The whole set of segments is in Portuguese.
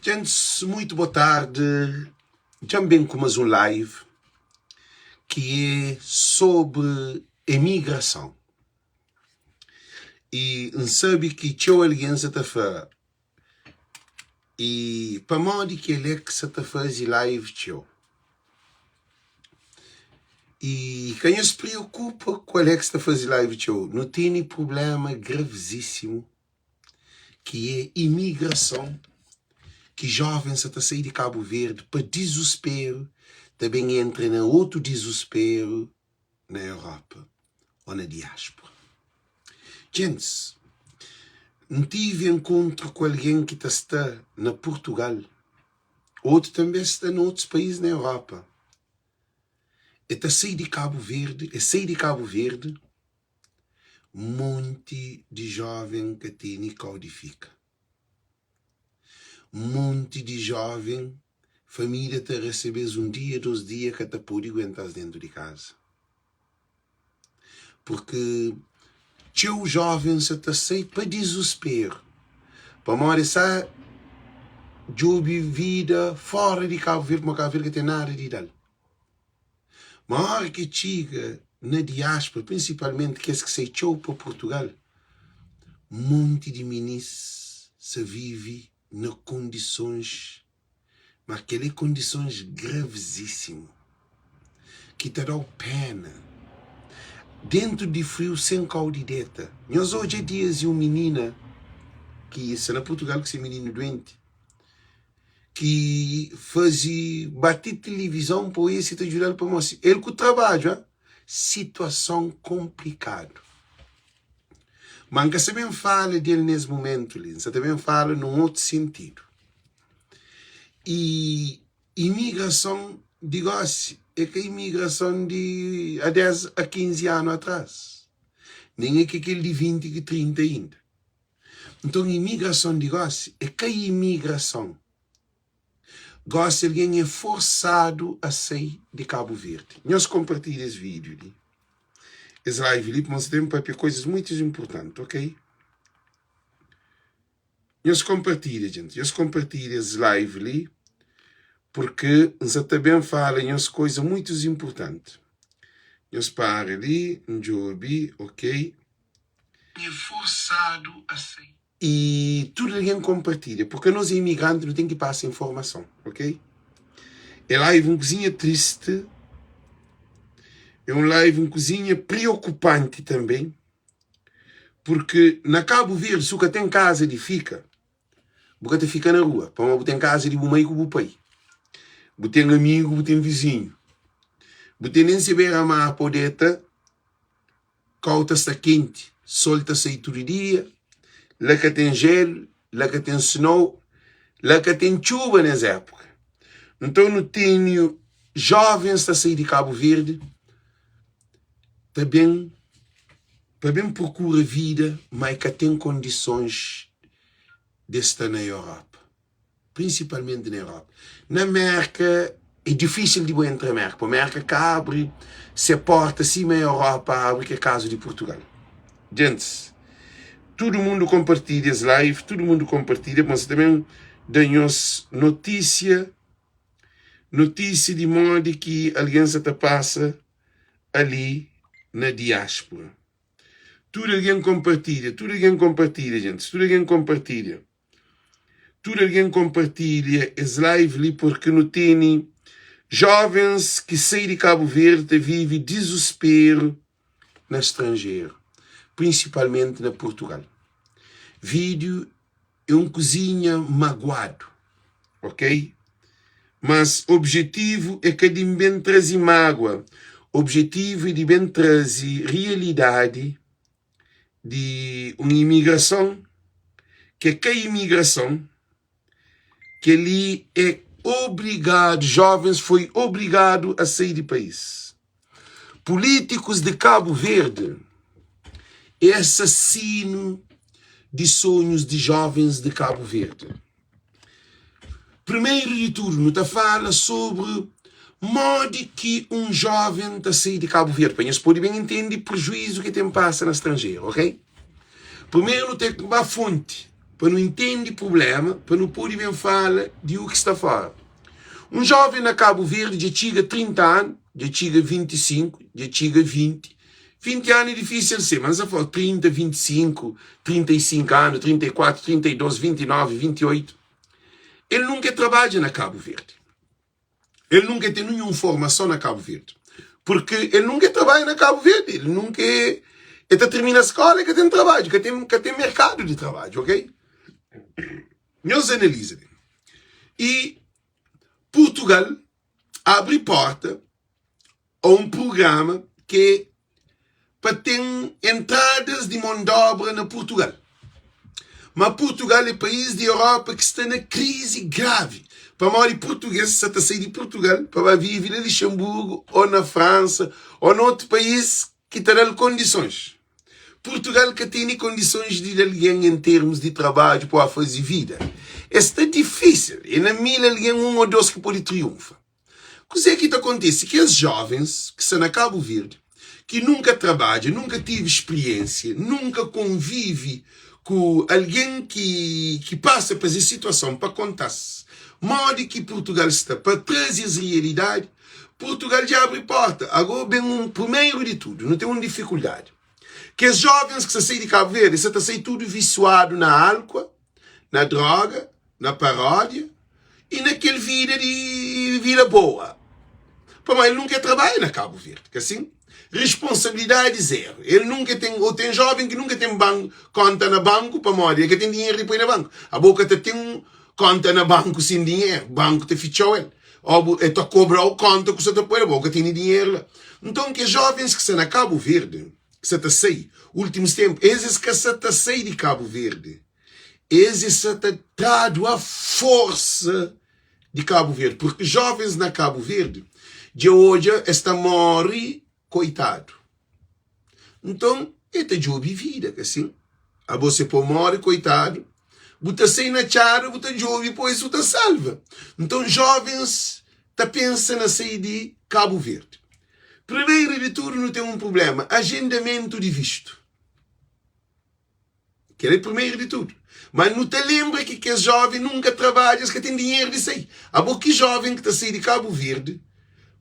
Gente, muito boa tarde. Também com mais um live que é sobre imigração. E sabe que tinha alguém que está fazendo. E para modo que ele é que está fazendo live tinha. E quem se preocupa com ele que está fazendo live tinha, não tem problema gravíssimo que é imigração. Que jovens até sair de Cabo Verde para desespero, também entra em outro desespero na Europa ou na diáspora. Gente, não tive encontro com alguém que está na Portugal, outro também está em outros países na Europa. E está sair de Cabo Verde, um monte de jovem que tem e codifica. Um monte de jovem, família te recebes um dia, 2 dias que te pode aguentar dentro de casa. Porque teu jovem se te sai para desespero. Para morar de vida fora de Cabo Verde, mas Cabo Verde que tem nada de dar. Mas a hora que chega na diáspora, principalmente que sai teu para Portugal, um monte de meninos se vive nas condições, mas aquelas condições gravíssimas, que te dão pena, dentro de frio, sem caudideta. Nós hoje em dia uma menina, que está na Portugal, que é menino doente, que fazia, bater televisão para esse te ajudar para nós. Ele com trabalho, situação complicada. Mas que você também fala dele nesse momento, você também fala num outro sentido. E imigração, digo assim, é que a imigração de há 10 a 15 anos atrás. Nem é que aquele de 20 e 30 ainda. Então, imigração, digo assim, é que a imigração gosta de alguém é forçado a sair de Cabo Verde. Nós compartilhamos esse vídeo ali. Esse live ali, mas temos para ver coisas muito importantes, ok? Nós compartilhamos, gente. Nós compartilhamos esse live ali, porque nós também falamos coisas muito importantes. Nós para ali, ok? É forçado a sair. E tudo alguém compartilha, porque nós imigrantes não tem que passar informação, ok? É live uma coisinha triste. É um live uma coisinha preocupante também, porque na Cabo Verde, se o que tem casa de fica, você fica na rua, para você tem casa de meio com o pai, você tem amigo, você tem vizinho, você nem se vê a mar podeta, cauta está quente, sol está sair todo dia, lá que tem gelo, lá que tem snow, lá que tem chuva nessa época. Então não tenho jovens a sair de Cabo Verde, também procura vida, mas que tem condições de estar na Europa. Principalmente na Europa. Na América, é difícil de entrar na América. A América que abre, se a porta acima da Europa abre, que é o caso de Portugal. Gente, todo mundo compartilha esse live, todo mundo compartilha, mas também dá-nos notícia de modo que alguém se te passa ali na diáspora. Tudo alguém compartilha, gente. Tudo alguém compartilha esse live ali, porque não tem jovens que saem de Cabo Verde e vivem desespero no estrangeiro, principalmente na Portugal. Vídeo é um cozinha magoado, ok? Mas o objetivo é que de bem trazer mágoa. O objetivo é de bem trazer realidade de uma imigração, que é a imigração, que ali é obrigado, jovens foi obrigado a sair do país. Políticos de Cabo Verde é assassino de sonhos de jovens de Cabo Verde. Primeiro de tudo, não te fala sobre modo que um jovem está a sair de Cabo Verde. Para pode bem entender o prejuízo que tem passa no estrangeiro, ok? Primeiro tem que dar fonte. para não entender problema, para não poder bem falar de o que está fora. Um jovem na Cabo Verde já chega 30 anos, já chega 25, já chega 20. 20 anos é difícil de ser, mas já fala 30, 25, 35 anos, 34, 32, 29, 28. Ele nunca trabalha na Cabo Verde. Ele nunca tem nenhuma formação na Cabo Verde. Porque ele nunca trabalha na Cabo Verde. Ele nunca... Ele termina a escola e que tem trabalho, que tem mercado de trabalho, ok? Nós analisamos. E Portugal abre porta a um programa que para ter entradas de mão de obra na Portugal. Mas Portugal é país da Europa que está na crise grave. Para morar português, se está sair de Portugal, para viver em Luxemburgo, ou na França, ou em outro país que terá condições. Portugal que tem condições de alguém em termos de trabalho para fazer vida. Está difícil. E na mil alguém um ou dois que pode triunfar. O que é que acontece? Que os jovens que estão na Cabo Verde, que nunca trabalham, nunca tive experiência, nunca convive com alguém que passa por essa situação para contar-se. Modo que Portugal está para trazer a realidade, Portugal já abre porta. Agora, bem, primeiro de tudo, não tem uma dificuldade. Que os jovens que saem de Cabo Verde, está sair tudo viciado na álcool, na droga, na paródia e naquele vida boa. Mas ele nunca trabalha na Cabo Verde, que assim, responsabilidade zero. Ele nunca tem, ou tem jovem que nunca tem conta na banco para morar, que tem dinheiro e põe na banco. A boca tem conta na banco sem dinheiro, o banco te fichou ele. Ou ele te cobra o conta que você te põe na boca, tem dinheiro lá. Então, que jovens que estão na Cabo Verde, que se saem, últimos tempos, esses que se saem de Cabo Verde, esses se dado a força de Cabo Verde, porque jovens na Cabo Verde, de hoje, está morre coitado. Então, é job vida, assim. A você pôr morre coitado, você sai na chara, você job, depois você salva. Então, jovens, tá pensando a sair de Cabo Verde. Primeiro de tudo, não tem um problema. Agendamento de visto. Que é o primeiro de tudo. Mas não te lembra que é jovem nunca trabalha, que tem dinheiro de sair. Há pouco jovem que está a sair de Cabo Verde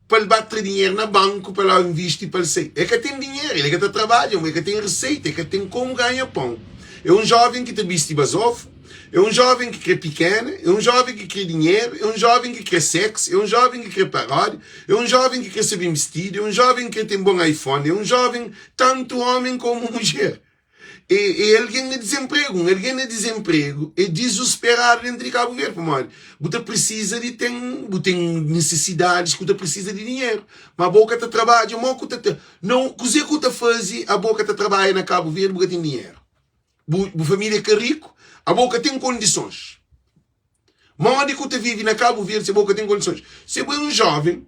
para bater dinheiro na banco, para lá investir, para sair. É que tem dinheiro, ele é que trabalha, é que tem receita, é que tem como ganhar pão. É um jovem que te veste basofo, é um jovem que quer pequena, é um jovem que quer dinheiro, é um jovem que quer sexo, é um jovem que quer paródia, é um jovem que quer ser bem vestido, é um jovem que tem bom iPhone, é um jovem, tanto homem como mulher. E alguém é desemprego é desesperado dentro de Cabo Verde, mano. Você precisa de ter necessidades, você precisa de dinheiro. Mas a boca está trabalha, não, coisa que você faz, a boca está trabalha na Cabo Verde, porque tem dinheiro. A família que é rico, a boca tem condições. Mas onde você vive na Cabo Verde, a boca tem condições. Se é um jovem,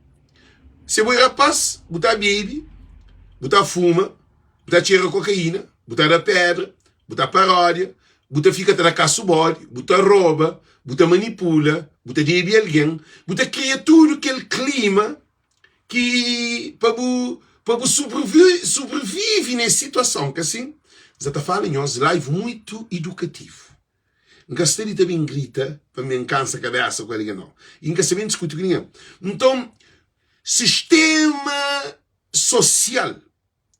se é um rapaz, você bebe, você fuma, você tira cocaína, você dá pedra, você paródia, você fica na caça o bode, você rouba, você manipula, você deve alguém, você cria tudo aquele clima que para sobrevive nessa situação, que assim, você está falando em uns live muito educativo. Em Castelo também grita, para me cansa a cabeça com ele não. Em Castelo discute com ninguém. Então, sistema social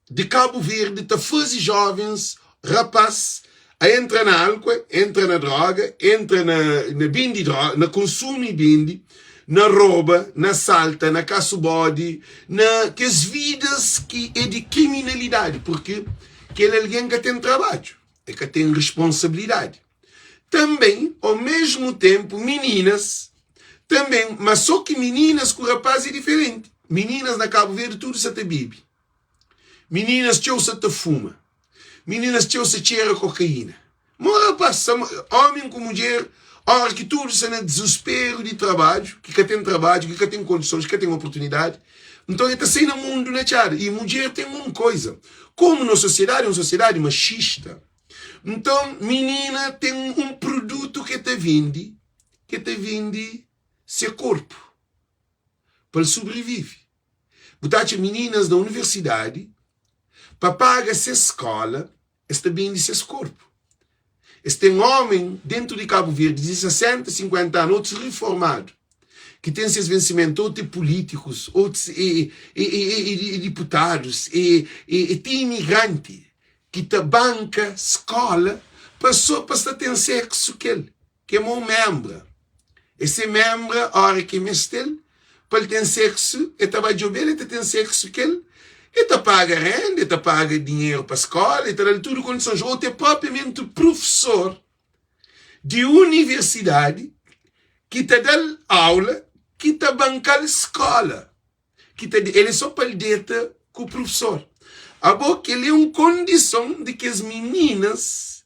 de Cabo Verde está fazendo jovens, rapazes, a entrar na álcool, entra na droga, entra na bindi droga, na consumo de bindi, na rouba, na salta, na caça bode, na que as vidas que é de criminalidade, porque que ele é alguém que tem trabalho, é que tem responsabilidade. Também, ao mesmo tempo, meninas, também, mas só que meninas com rapaz é diferente. Meninas na Cabo Verde tudo se te bebe. Meninas teu se te fuma. Meninas teu se cheira cocaína. Mas rapaz, homem com mulher, hora que tudo se no desespero de trabalho, que tem trabalho, que tem condições, que tem oportunidade. Então ele está sem no mundo na chara. E mulher tem uma coisa. Como na sociedade, é uma sociedade machista. Então, menina tem um produto que te vende seu corpo. Para sobreviver. Botate meninas da universidade, para pagar essa escola, esta vende seu corpo. Esse tem homem dentro de Cabo Verde de 60, 50 anos, outros reformados, que tem seus vencimentos, outros políticos, outros deputados, tem imigrante, que te banca, escola, passou para ter sexo que é um membro. Esse membro, a hora que mestre, para ele ter sexo, ele vai jogar, ele tem sexo que ele paga renda, ele paga dinheiro para a escola, ele dá tudo condições. Ou é propriamente professor de universidade que te dá aula, que te banca a escola. Ele só para ele com o professor. A boca ele é uma condição de que as meninas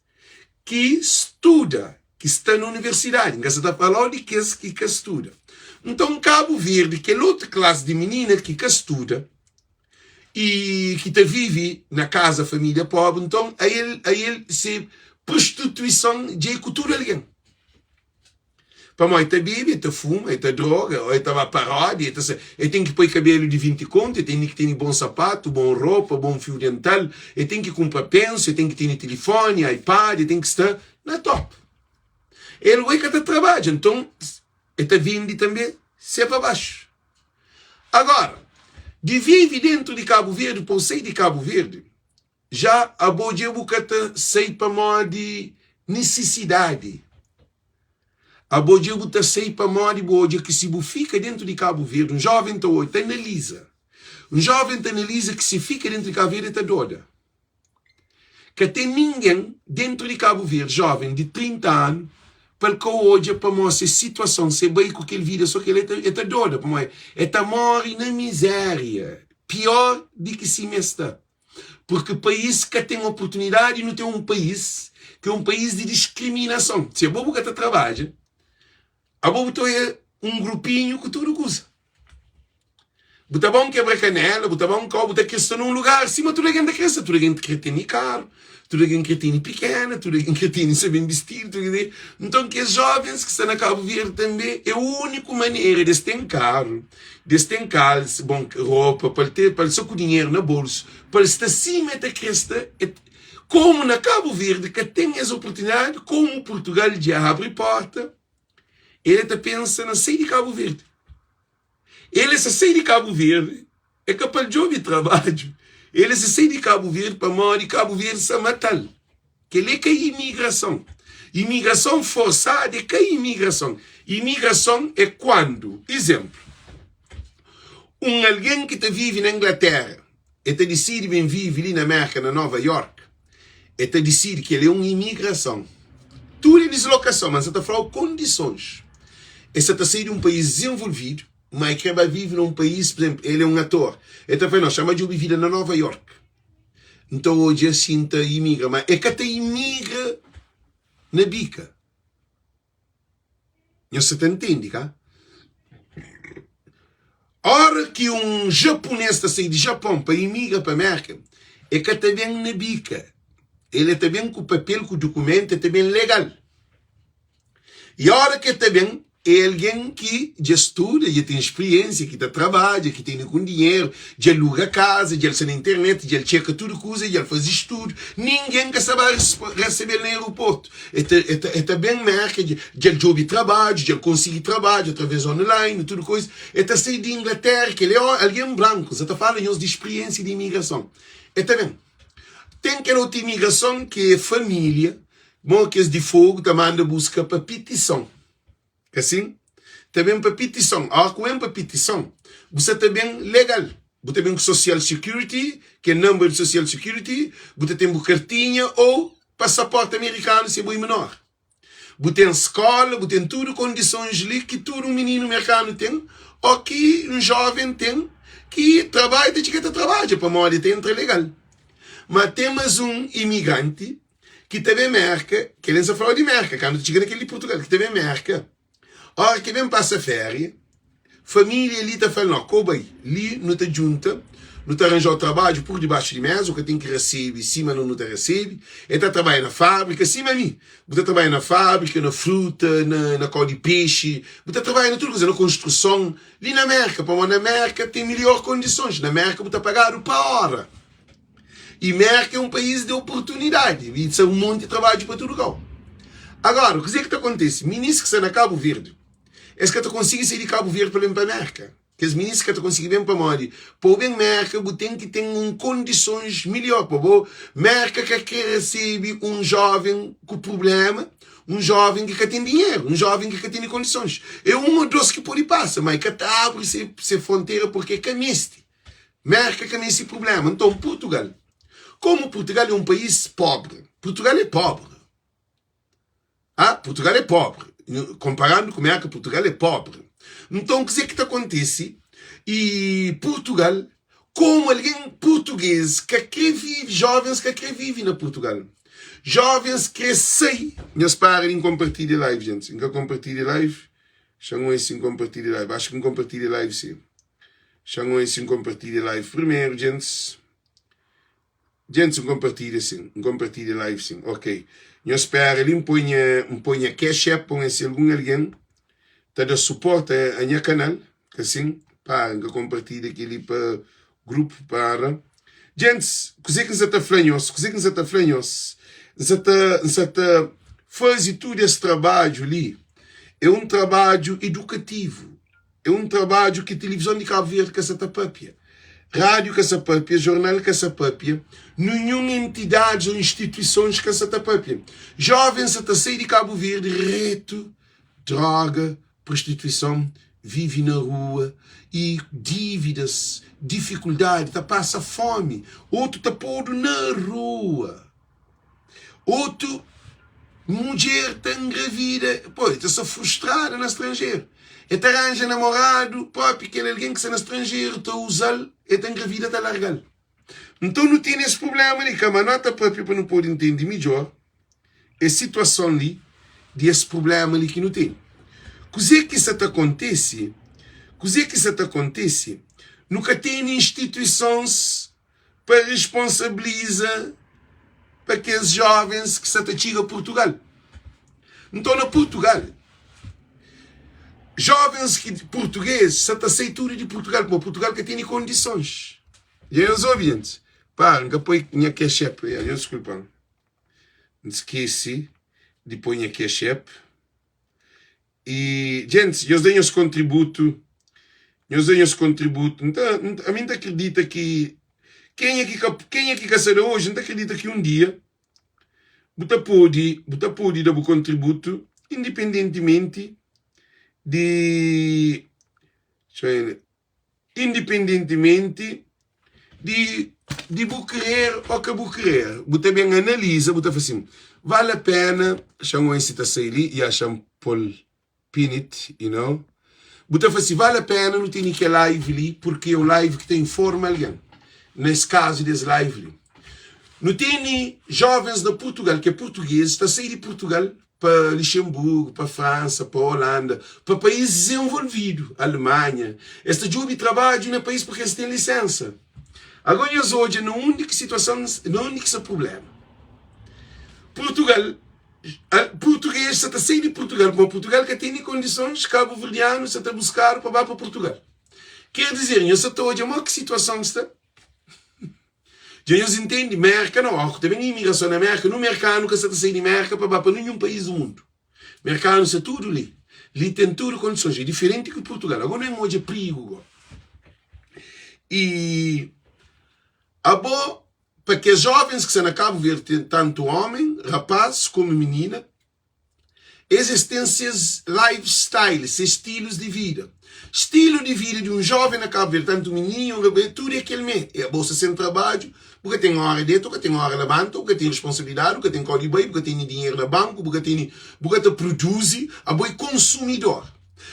que estudam, que estão na universidade, que você está falando de que estudam. Então, Cabo Verde, que é outra classe de menina que estuda, e que vive na casa, família pobre, então aí ele se prostituição de cultura alguém. Para mim, ele bebe, ele fuma, ele droga, ele vai parado, ele tem que pôr cabelo de 20 contos, ele tem que ter bom sapato, bom roupa, bom fio dental, ele tem que comprar penso, ele tem que ter telefone, iPad, ele tem que estar na top. Ele vai que trabalha, então ele vindo também se para baixo. Agora, de vive dentro de Cabo Verde, por sair de Cabo Verde, já a bodia bucata sai para moda de necessidade. A bodia bucata sai para moda de bodia que se fica dentro de Cabo Verde, um jovem está hoje, analisa. Um jovem analisa que se fica dentro de Cabo Verde está doida. Que tem ninguém dentro de Cabo Verde, jovem de 30 anos, para que hoje para mostrar a situação, se bem com aquele vida, só que ele está doida, para mim, está morre na miséria, pior do que se está. Porque o país que tem oportunidade não tem um país que é um país de discriminação. Se a bobo que trabalha, a bobo é um grupinho que tudo usa. Bota bom quebra canela, bota bom que bota questão num lugar, acima tudo alguém da cresça, tudo alguém que tem caro, tudo alguém que tem pequena, tudo alguém que tem saber vestir, tudo alguém. Então que os jovens que estão na Cabo Verde também é a única maneira de ter carro, de ter calça, bom roupa, para só com dinheiro na bolsa, para estar acima da cresta, como na Cabo Verde que tem as oportunidades, como Portugal já abre porta, ele está pensando em sair de Cabo Verde. Ele se sai de Cabo Verde, é capaz de ouvir trabalho. Ele se sai de Cabo Verde para morar de Cabo Verde se matar. Que ele é que é imigração. Imigração forçada é que é imigração. Imigração é quando, exemplo, alguém que vive na Inglaterra e decide vir viver ali na América, na Nova York, e decide que ele é uma imigração. Tudo é deslocação, mas você está falando condições. E você está saindo de um país desenvolvido, mas que vai viver num país, por exemplo, ele é um ator. Ele está falando, chama de vida na Nova York. Então hoje assim está imigra, mas é que até imigra na bica. Você entende, cá? A hora que um japonês está saindo de Japão para imigra para a América, é que está bem na bica. Ele está bem com o papel, com o documento, está bem legal. E a hora que está bem, é alguém que já estuda, já tem experiência, que trabalha, que tem com dinheiro, já aluga casa, já está na internet, já checa tudo coisa, já faz estudo. Ninguém quer saber receber no aeroporto. Está bem marca, já joga trabalho, já consegue trabalho através online, tudo coisa. Está saindo de Inglaterra, que ele é alguém branco, você está falando de experiência de imigração. Está bem. Tem aquela outra imigração que é família, bom, que é de fogo, está mandando busca para petição. Assim, também para petição. A hora que vem para petição, você também legal. Você tem Social Security, que é número de Social Security, você tem uma cartinha ou passaporte americano, se é bem menor. Você tem escola, você tem tudo, condições ali que todo menino americano tem, ou que um jovem tem, que trabalha, tem que trabalhar, para morar dentro é legal. Mas temos um imigrante que também marca, que ele não fala de marca, quando chega naquele Portugal, que também marca. A hora que vem passar férias, família ali está falando, como aí, ali não está junta, não está arranjando o trabalho por debaixo de mesa, o que tem que receber, cima não está recebe, ele está trabalhando na fábrica, cima ali, você trabalha na fábrica, na fruta, na cor de peixe, você trabalha na tudo coisa, na construção, ali na América, para na América tem melhores condições, na América você está pagado para hora. E América é um país de oportunidade, e tem um monte de trabalho para todo lugar. Agora, o que é que acontece? Ministro que está na Cabo Verde, é que tu consegue sair de Cabo Verde para ir para a América. Que os ministros que tu conseguem bem para morrer. Para o bem América, tem que ter condições melhores. Para o América que recebe um jovem com problema, um jovem que tem dinheiro, um jovem que tem condições. É um ou dois que pode passar, mas que abre essa fronteira porque camiste. América camiste esse problema. Então, Portugal. Como Portugal é um país pobre, Portugal é pobre. Portugal é pobre. Comparando com a América, Portugal é pobre. Então, o que é que acontece? E Portugal, como alguém português que vive, jovens que vivem na Portugal. Jovens que sei. Nós parem em compartilhar live, gente. Em compartilhar live, chamam isso em compartilhar live. Acho que em compartilhar live, sim. Chamam isso em compartilhar live. Primeiro, gente. Gente, em compartilhar live, sim. Ok. Nós parem ali, põe cash app, põe se algum alguém está de suporte a minha canal, que assim, para compartilhar aquele para grupo para. Gente, coisa que nos está flanhos, fazer todo esse trabalho ali, é um trabalho educativo, é um trabalho que a televisão de Cabo Verde que essa papia, rádio que essa papia, jornal que essa papia, nenhuma entidade ou instituições que essa papia. Jovens a sair de Cabo Verde, reto, droga, prostituição, vive na rua e dívidas, dificuldade, passa fome. Outro está pondo na rua. Outro, mulher está engravida, está frustrada no estrangeiro. Está arranja namorado, próprio, que alguém que está no estrangeiro, está a usá-lo, está engravida, está a largar. Então não tem esse problema ali, que a manota própria para não poder entender melhor a situação ali, desse problema ali que não tem. Coisa que isso acontece? Nunca tem instituições para responsabilizar para aqueles jovens que se chegam a Portugal. Então, na Portugal, jovens portugueses se aceitam de Portugal, para Portugal que tem condições. E aí, os ouvintes, para, que põe minha cash app, desculpa, esqueci de pôr minha cash app. E, gente, eu dei os contributos. Então, a mim acredita que quem é que caçará hoje, não acredita que um dia você pode dar o contributo independentemente de querer ou que vou querer. Você bem analisa, você faz assim, vale a pena, chamam esse ali e acham Paul Pinit, Você faz assim, vale a pena, não tem que live ali, porque é um live que tem forma alguém. Nesse caso, desse live ali. Não tem jovens de Portugal, que é português, está a sair de Portugal para Luxemburgo, para França, para Holanda, para países desenvolvidos, Alemanha. Este job de trabalho não é país porque eles têm licença. Agora, hoje, não é a única situação, não é o único problema. Português está a sair de Portugal, mas Portugal que tem condições, cabo-verdianos está a buscar para Portugal. Quer dizer, eu estou hoje, mas que situação está? Já eles entendem, América não, também imigração na América, no mercado que está a sair de América para nenhum país do mundo. Mercado está tudo ali. Ali tem tudo condições, é diferente que Portugal. Agora não é hoje perigo. E para que os jovens que estão na Cabo Verde, tanto homem, rapaz como menina, existem esses lifestyles, esses estilos de vida. Estilo de vida de um jovem na Cabo Verde, tanto menino, tudo é aquele mesmo. É a bolsa sem trabalho, porque tem hora dentro, porque tem hora na banca, porque tem responsabilidade, porque tem código bem, porque tem dinheiro na banca, porque produz, a boi consumidor.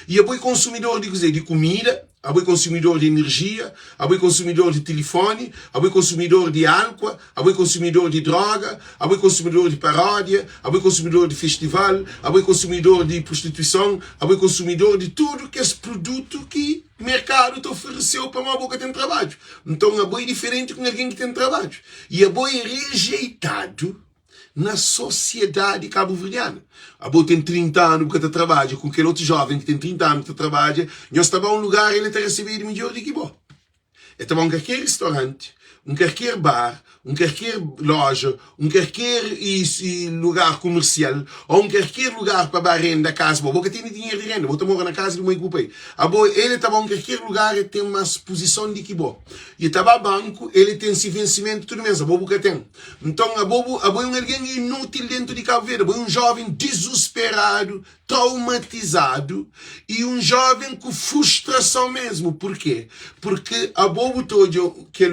E a boi consumidor de comida, a boi consumidor de energia, a boi consumidor de telefone, a boi consumidor de álcool, a boi consumidor de droga, a boi consumidor de paródia, a boi consumidor de festival, a boi consumidor de prostituição, a boi consumidor de tudo que é esse produto que o mercado te ofereceu para uma boa que tem trabalho. Então a boi é diferente com alguém que tem trabalho. E a boi é rejeitado na sociedade cabo-verdiana. A boa tem 30 anos que trabalha, com aquele outro jovem que tem 30 anos que trabalha, nós estamos a um lugar ele está recebendo melhor do que bom. Então, aquele restaurante, qualquer bar, qualquer loja, qualquer lugar comercial, ou qualquer lugar para arrendar a casa, porque tem dinheiro de renda, vou morar na casa do meu grupo aí. Ele estava em qualquer lugar, ele tem uma exposição de que bom. E estava banco, ele tem esse vencimento tudo mesmo, a bobo que tem. Então, a bobo é alguém inútil dentro de Cabo Verde, é um jovem desesperado, traumatizado, e um jovem com frustração mesmo. Por quê? Porque a bobo todo, que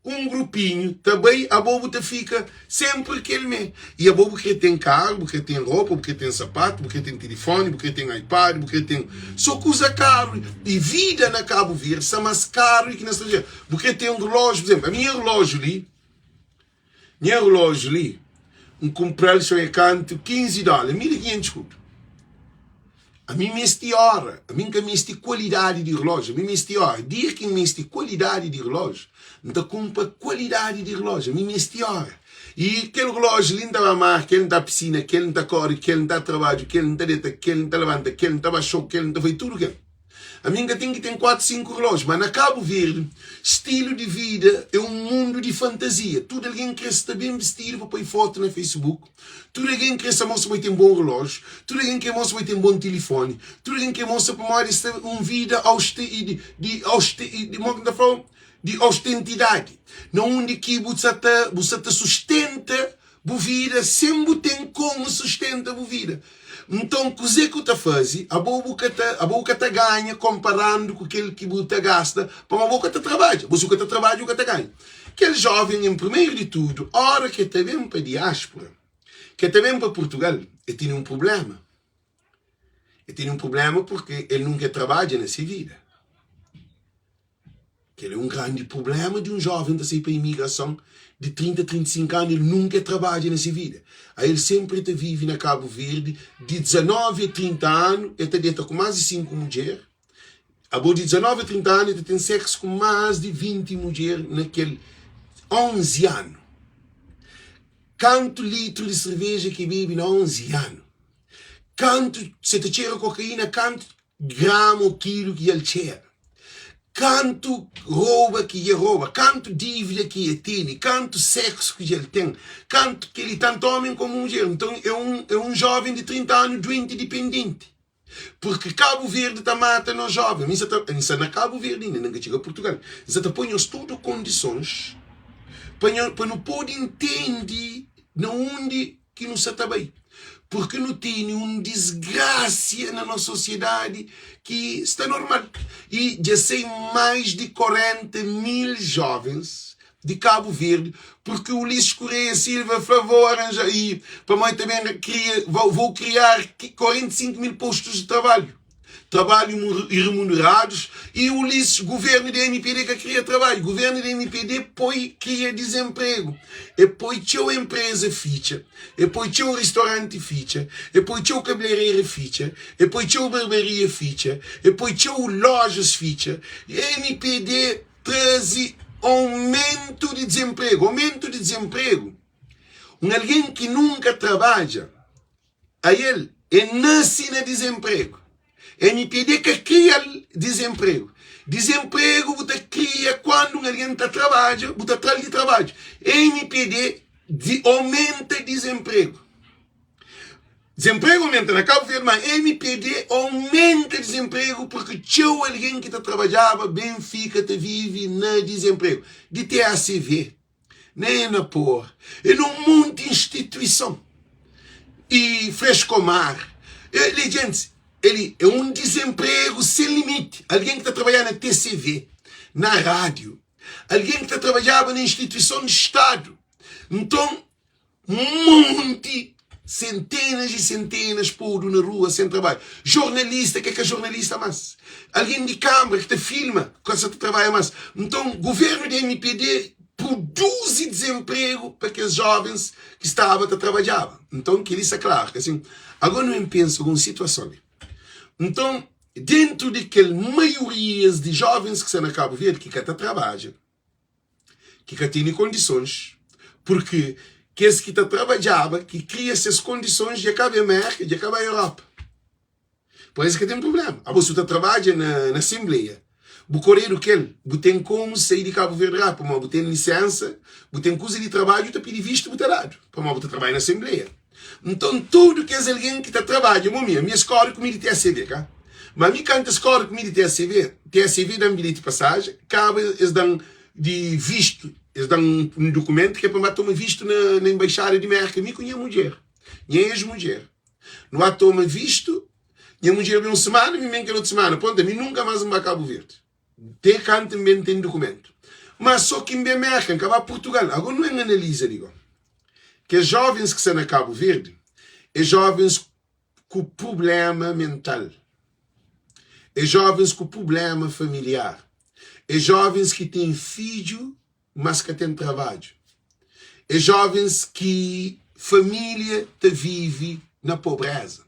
um grupinho, também a bobo fica sempre aquele mesmo. E a bobo que tem carro, porque tem roupa, porque tem sapato, porque tem telefone, porque tem iPad, porque tem... Só que usa caro. E vida na Cabo Verde é mais caro que na estrangeira. Porque tem um relógio, por exemplo, a minha relógio ali, comprar só é canto $15, 1.500 conto. A mim me este hora, a mim que me este qualidade de relógio, a mim me este hora, dizer que me este qualidade de relógio, não compra qualidade de relógio, a mim me este hora. E aquele relógio, ele não está a mar, que ele não está a piscina, que ele não está a corre, que ele não está a trabalho, que ele não está a deita, que ele não está a levanta, que ele não está a baixou, que ele não está a feito tudo o que a mim que tem 4, 5 relógios, mas na Cabo Verde, estilo de vida é um mundo de fantasia. Tudo alguém que está bem vestido para pôr foto no Facebook. Tudo alguém que essa moça vai ter um bom relógio. Tudo alguém que a moça vai ter um bom telefone. Tudo alguém que a moça para morar uma vida de ostensidade. Não onde que você te sustenta a vida, sempre tem como sustenta a vida. Então, o que você está fazendo, a boca está ganha comparando com aquele que você gasta, para a boca está trabalha. Você está trabalha, o que está ganha. Aquele jovem, em primeiro de tudo, a hora que está bem para a diáspora, que está bem para Portugal, ele tem um problema. Ele tem um problema porque ele nunca trabalha nessa vida. Que ele é um grande problema de um jovem que sai para a imigração de 30, 35 anos, ele nunca trabalha nessa vida. Aí ele sempre vive na Cabo Verde, de 19 a 30 anos, ele está com mais de 5 mulheres. De 19 a 30 anos, ele tem sexo com mais de 20 mulheres naquele 11 anos. Quanto litro de cerveja que bebe na 11 anos? Quanto, se te cheira cocaína, quanto gramo ou quilo que ele cheira? Quanto rouba que ele rouba, quanto dívida que ele tem, quanto sexo que ele tem, quanto que ele tanto homem como mulher. Então é um jovem de 30 anos doente e dependente. Porque Cabo Verde está matando os jovens. Isso é na Cabo Verde, ainda não chega a Portugal. Isso está põe-nos todas condições para não poder entender onde que não está bem. Porque não tem uma desgraça na nossa sociedade que está normal. E já sei mais de 40.000 jovens de Cabo Verde, porque o Ulisses Correia Silva falou arranjar aí, para mim também vou criar 45.000 postos de trabalho remunerados, e o Ulisses, governo da MPD que cria trabalho, governo da MPD cria desemprego, e põe a empresa ficha, e põe o restaurante ficha, e põe o cabeleireiro ficha, e põe a barbearia ficha, e põe lojas ficha, e a MPD traz aumento de desemprego. Alguém que nunca trabalha, a ele nasce no desemprego. MPD que cria desemprego. Desemprego você cria quando alguém está trabalhando, você atrás de trabalho. MPD aumenta desemprego. Desemprego aumenta na Cabo Verde, mas MPD aumenta desemprego porque tinha alguém que trabalhava, bem fica, vive no desemprego. De TACV, nem na POR, e num monte de instituição. E Frescomar. Gente, ele é um desemprego sem limite. Alguém que está trabalhando na TCV, na rádio. Alguém que está trabalhando na instituição de Estado. Então, centenas e centenas por na rua sem trabalho. Jornalista, que é jornalista mais? Alguém de câmara que te filma, que você trabalha mais. Então, o governo da MPD produz desemprego para aqueles jovens que estavam a trabalhar. Então, que isso é claro. Que, assim, agora não penso em uma situação. Então, dentro daquelas maiorias de jovens que estão na Cabo Verde, que trabalham, que têm condições, porque que esse que está trabalhando, que cria essas condições de acabar a América, de acabar a Europa. Por isso que tem um problema. Você está trabalhando na Assembleia, Bu correr o que bu tem como sair de Cabo Verde rápido, mas bu tem licença, bu tem coisa de trabalho, tu pede visto, bu tá dado, para bu trabalha na Assembleia. Então, tudo que é alguém que está trabalhando, minha escola comigo tem ACV, cá. Mas a minha canta escola comigo tem ACV dá um bilhete de passagem, cabe eles dão de visto, eles dão um documento que é para tomar visto na embaixada de América, me conhece mulher, minha ex-mulher. Não há toma visto, minha mulher vem uma semana, me vem que outra semana, ponto, a mim nunca mais me vai Cabo Verde. Tem canto também tem documento. Mas só que em América, que vai Portugal, agora não é analisa, digo. Que jovens que são na Cabo Verde, é jovens com problema mental, é jovens com problema familiar, é jovens que têm filho, mas que têm trabalho, é jovens que família te vive na pobreza,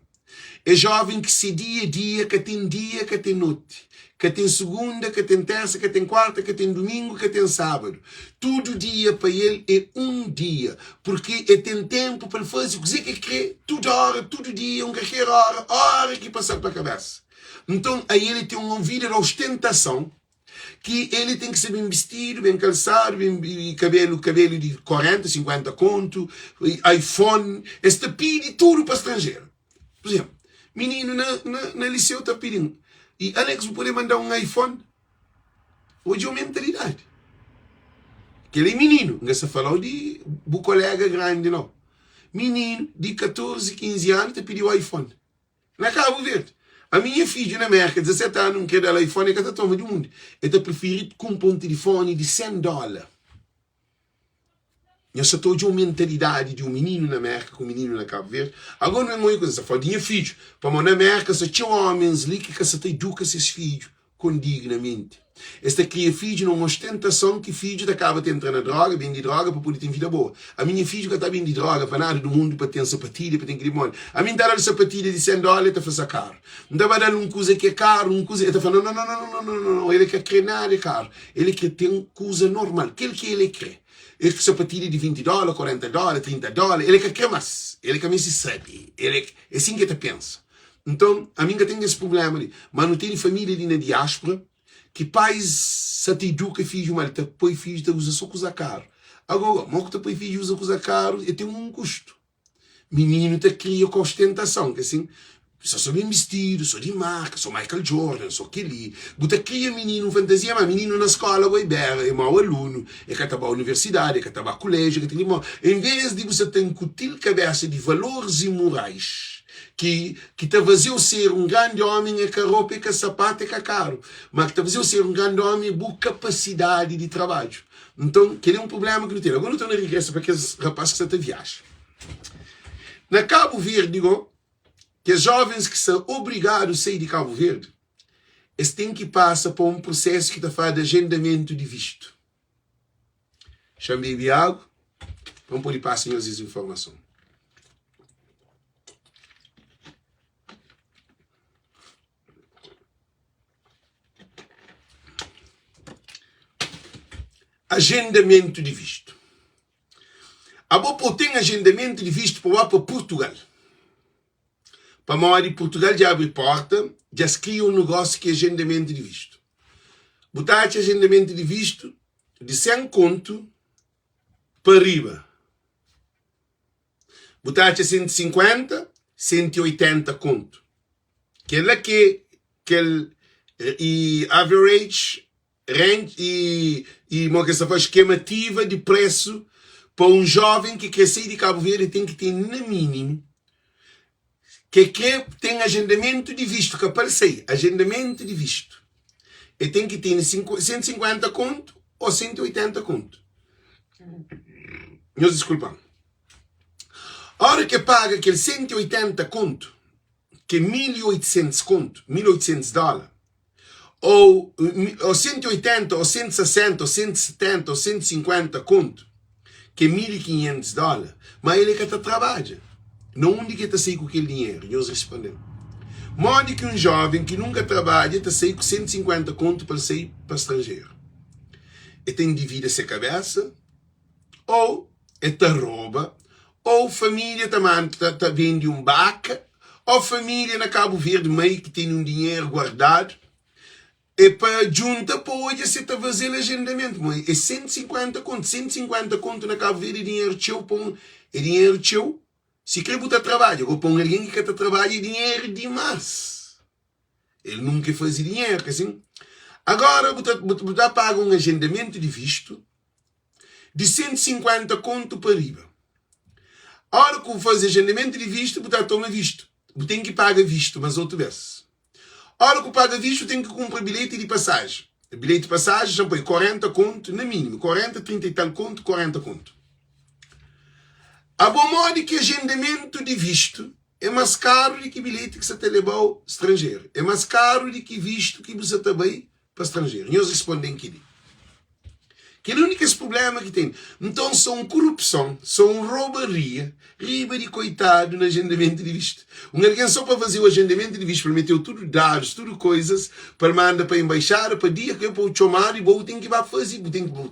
é jovem que se dia a dia, que tem noite, que tem segunda, que tem terça, que tem quarta, que tem domingo, que tem sábado. Todo dia para ele é um dia, porque ele tem tempo para fazer o que quer, toda hora, todo dia, qualquer hora que passar para a cabeça. Então, aí ele tem uma vida de ostentação, que ele tem que ser bem vestido, bem calçado, bem cabelo de 40, 50 conto, iPhone, este pede tudo para estrangeiro. Por exemplo, menino na liceu está pedindo, e Alex, vou poder mandar um iPhone? Hoje é uma mentalidade. Aquele é menino, não se falou de um colega grande, não. Menino de 14, 15 anos te pediu iPhone. Na Cabo Verde. A minha filha na América, 17 anos, não quer dar iPhone, é que está tomando do mundo. Ele prefere comprar um telefone de $100. Eu só estou de uma mentalidade de um menino na América com um menino na Cabo Verde. Agora não é uma coisa, só fala de minha filha. Para na América, só tinha homens ali que se educa esses filhos condignamente. Esta cria filho numa ostentação que filho acaba de entrar na droga, bem de droga, para poder ter vida boa. A minha filha que está bem de droga, para nada do mundo, para ter sapatilha, para ter crimone. A minha dá sapatilha de $100, está a fazer caro. Não dá para dar uma coisa que é caro, uma coisa. Ele está falando, não. Ele quer crer nada é caro. Ele quer ter uma coisa normal. Aquilo que ele quer. Ele quer sapatilha de $20, $40, $30. Ele quer mais. Ele quer mais se sabe. É assim que ele pensa. Então, a minha tem esse problema ali. Mas não tem família ali na diáspora que pais se te educa filho, mas depois filho te usa só coisa caro. Agora, mas que depois filho usa coisa caro, e tem um custo. Menino te cria com ostentação, que assim, sou bem vestido, sou de marca, sou Michael Jordan, sou Kelly. Você cria menino fantasia, mas menino na escola vai bem, é mau aluno, é que está para a universidade, é que está para o colégio, é que tem em vez de você ter incutir cabeça de valores e morais, que te fazia ser um grande homem é que a roupa e que a sapato é que é caro, mas que te fazia ser um grande homem é boa capacidade de trabalho. Então, que é um problema que não tem. Agora não estou na regressa para aqueles rapazes que estão viagem. Na Cabo Verde, digo, que os jovens que são obrigados a sair de Cabo Verde, eles têm que passar por um processo que está falando de agendamento de visto. Chamei de água, vamos poder passar as informações. Agendamento de visto. A Bopo tem agendamento de visto para lá para Portugal. Para morar em Portugal já abre porta, já se cria um negócio que é agendamento de visto. Botar agendamento de visto de 100 conto para arriba. Botar 150, 180 conto. Que é lá que e average range e uma esquemativa de preço para um jovem que quer sair de Cabo Verde tem que ter no mínimo que tem agendamento de visto, que apareceu, agendamento de visto. E tem que ter 150 conto ou 180 conto. Meus desculpam. A hora que paga aquele 180 conto, que é 1.800 conto, $1.800, ou 180, ou 160, ou 170, ou 150 conto, que é $1.500, mas ele que está trabalha. Não onde que está sair com aquele dinheiro? E eles responderam. Morde que um jovem que nunca trabalha está sair com 150 conto para sair para estrangeiro. Ele tem dívida essa cabeça, ou ele te rouba, ou família também vende um baca, ou família na Cabo Verde meio que tem um dinheiro guardado. É para junta para hoje você está fazendo agendamento. Mas é 150 conto. 150 conto na Cabo Verde é dinheiro teu. É dinheiro teu. Se quer botar trabalho, ou põe alguém que quer trabalho, é dinheiro demais. Ele nunca faz dinheiro, assim. Agora, você paga um agendamento de visto de 150 conto para riba. A hora que faz agendamento de visto, você toma visto. Você tem que pagar visto, mas outra vez. A hora que paga visto, tem que comprar bilhete de passagem. O bilhete de passagem já põe 40 conto, na mínima. 40, 30 e tal conto, 40 conto. A bom modo que agendamento de visto é mais caro do que bilhete que você te levou estrangeiro. É mais caro do que visto que você também para estrangeiro. E eles respondem que é o único problema que tem. Então são corrupção, são roubaria, riba de coitado no agendamento de visto. Alguém só para fazer o agendamento de visto, prometeu tudo dados, tudo coisas, para mandar para a embaixada, para dia que eu vou chamar e vou tem que fazer,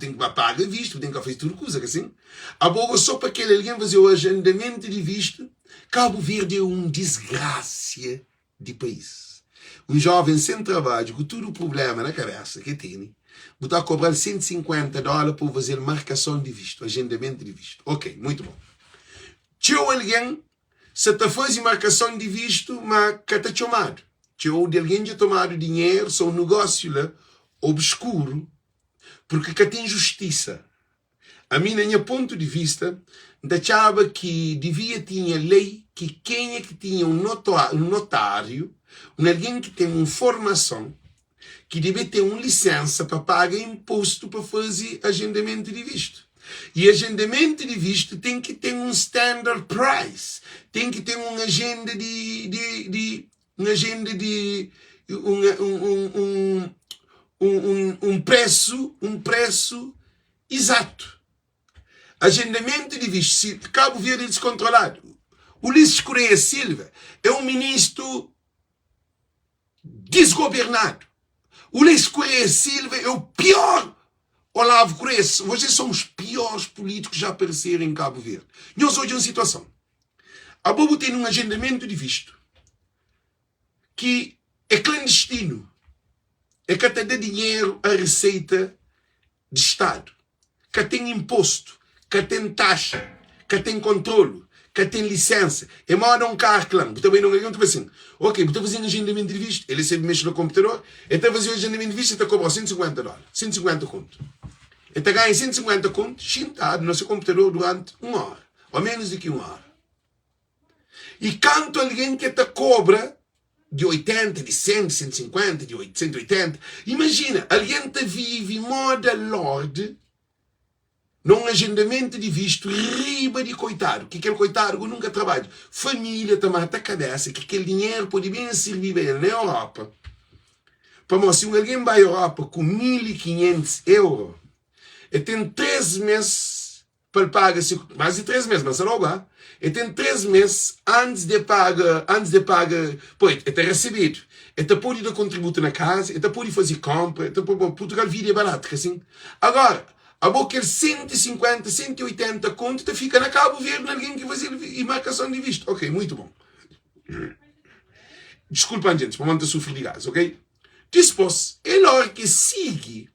tem que pagar visto, tem que fazer tudo coisa assim. Agora só para aquele alguém fazer o agendamento de visto, Cabo Verde é uma desgraça de país. Um jovem sem trabalho, com todo o problema na cabeça que tem, está a cobrar $150 por fazer marcação de visto, agendamento de visto. Ok, muito bom. Tinha alguém, se está fazendo marcação de visto, mas que está chamado. Tinha alguém já tomado dinheiro, são um negócio lá, obscuro, porque que tem justiça. A mim, na minha ponto de vista, achava que devia ter lei que quem é que tinha um notário, alguém que tem uma formação, que deve ter uma licença para pagar imposto para fazer agendamento de visto. E agendamento de visto tem que ter um standard price, tem que ter uma agenda um preço exato. Agendamento de visto, se Cabo Verde é descontrolado. Ulisses Correia Silva é um ministro desgovernado. Ulisses Correia Silva é o pior Olavo Correia. Vocês são os piores políticos que já apareceram em Cabo Verde. Nós hoje uma situação. A Bobo tem um agendamento de visto que é clandestino. É que até dá dinheiro à Receita de Estado. Que tem imposto. Que tem taxa. Que tem controle. Que tem licença. É moda um carro, claro. Também não é assim. Ok, estou fazendo agendamento de visto. Ele sempre mexe no computador. Ele está fazendo agendamento de visto e está a cobrar $150. 150 conto. Ele está ganhando 150 conto sentado no seu computador durante 1 hora. Ou menos do que 1 hora. E quanto alguém que te cobra de 80, de 100, de 150, de 180. Imagina, alguém que vive moda lord num agendamento de visto, riba de coitado, que aquele coitado que nunca trabalha, família está mata a cabeça, que aquele dinheiro pode bem servir bem na Europa. Para se alguém vai à Europa com 1.500 euros, e tem 3 meses para pagar, mais de 3 meses, mas logo lá, e tem 3 meses antes de pagar, pois, está recebido, está pode dar contributo na casa, está pode fazer compra, Portugal vida é barato, assim. Agora, a boca 150, 180 conto, fica na Cabo Verde, alguém que fazer marcação de visto. Ok, muito bom. Desculpa, gente, para manter sofrer de gás, ok? Depois, é hora que sigue,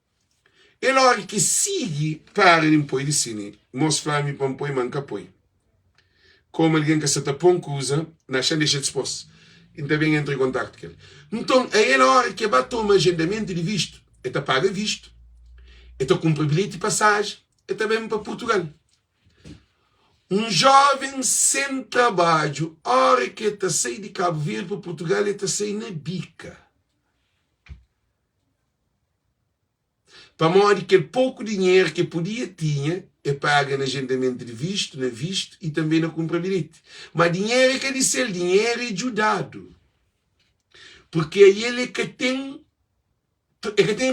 para um pouco de cine, mostrar-me para um pouco manca põe. Como alguém que se está põe coisa, na chance de depois. Então, bem entre em contato com ele. Então, é hora que vai tomar agendamento de visto, está paga visto. Então compra bilhete de passagem e também para Portugal. Um jovem sem trabalho, a hora que está saindo de Cabo Verde para Portugal, está saindo na bica. Para modo que pouco dinheiro que podia tinha, é paga no agendamento de visto, na visto e também na compra bilhete. Mas dinheiro quer dizer, dinheiro é ajudado. Porque é ele que tem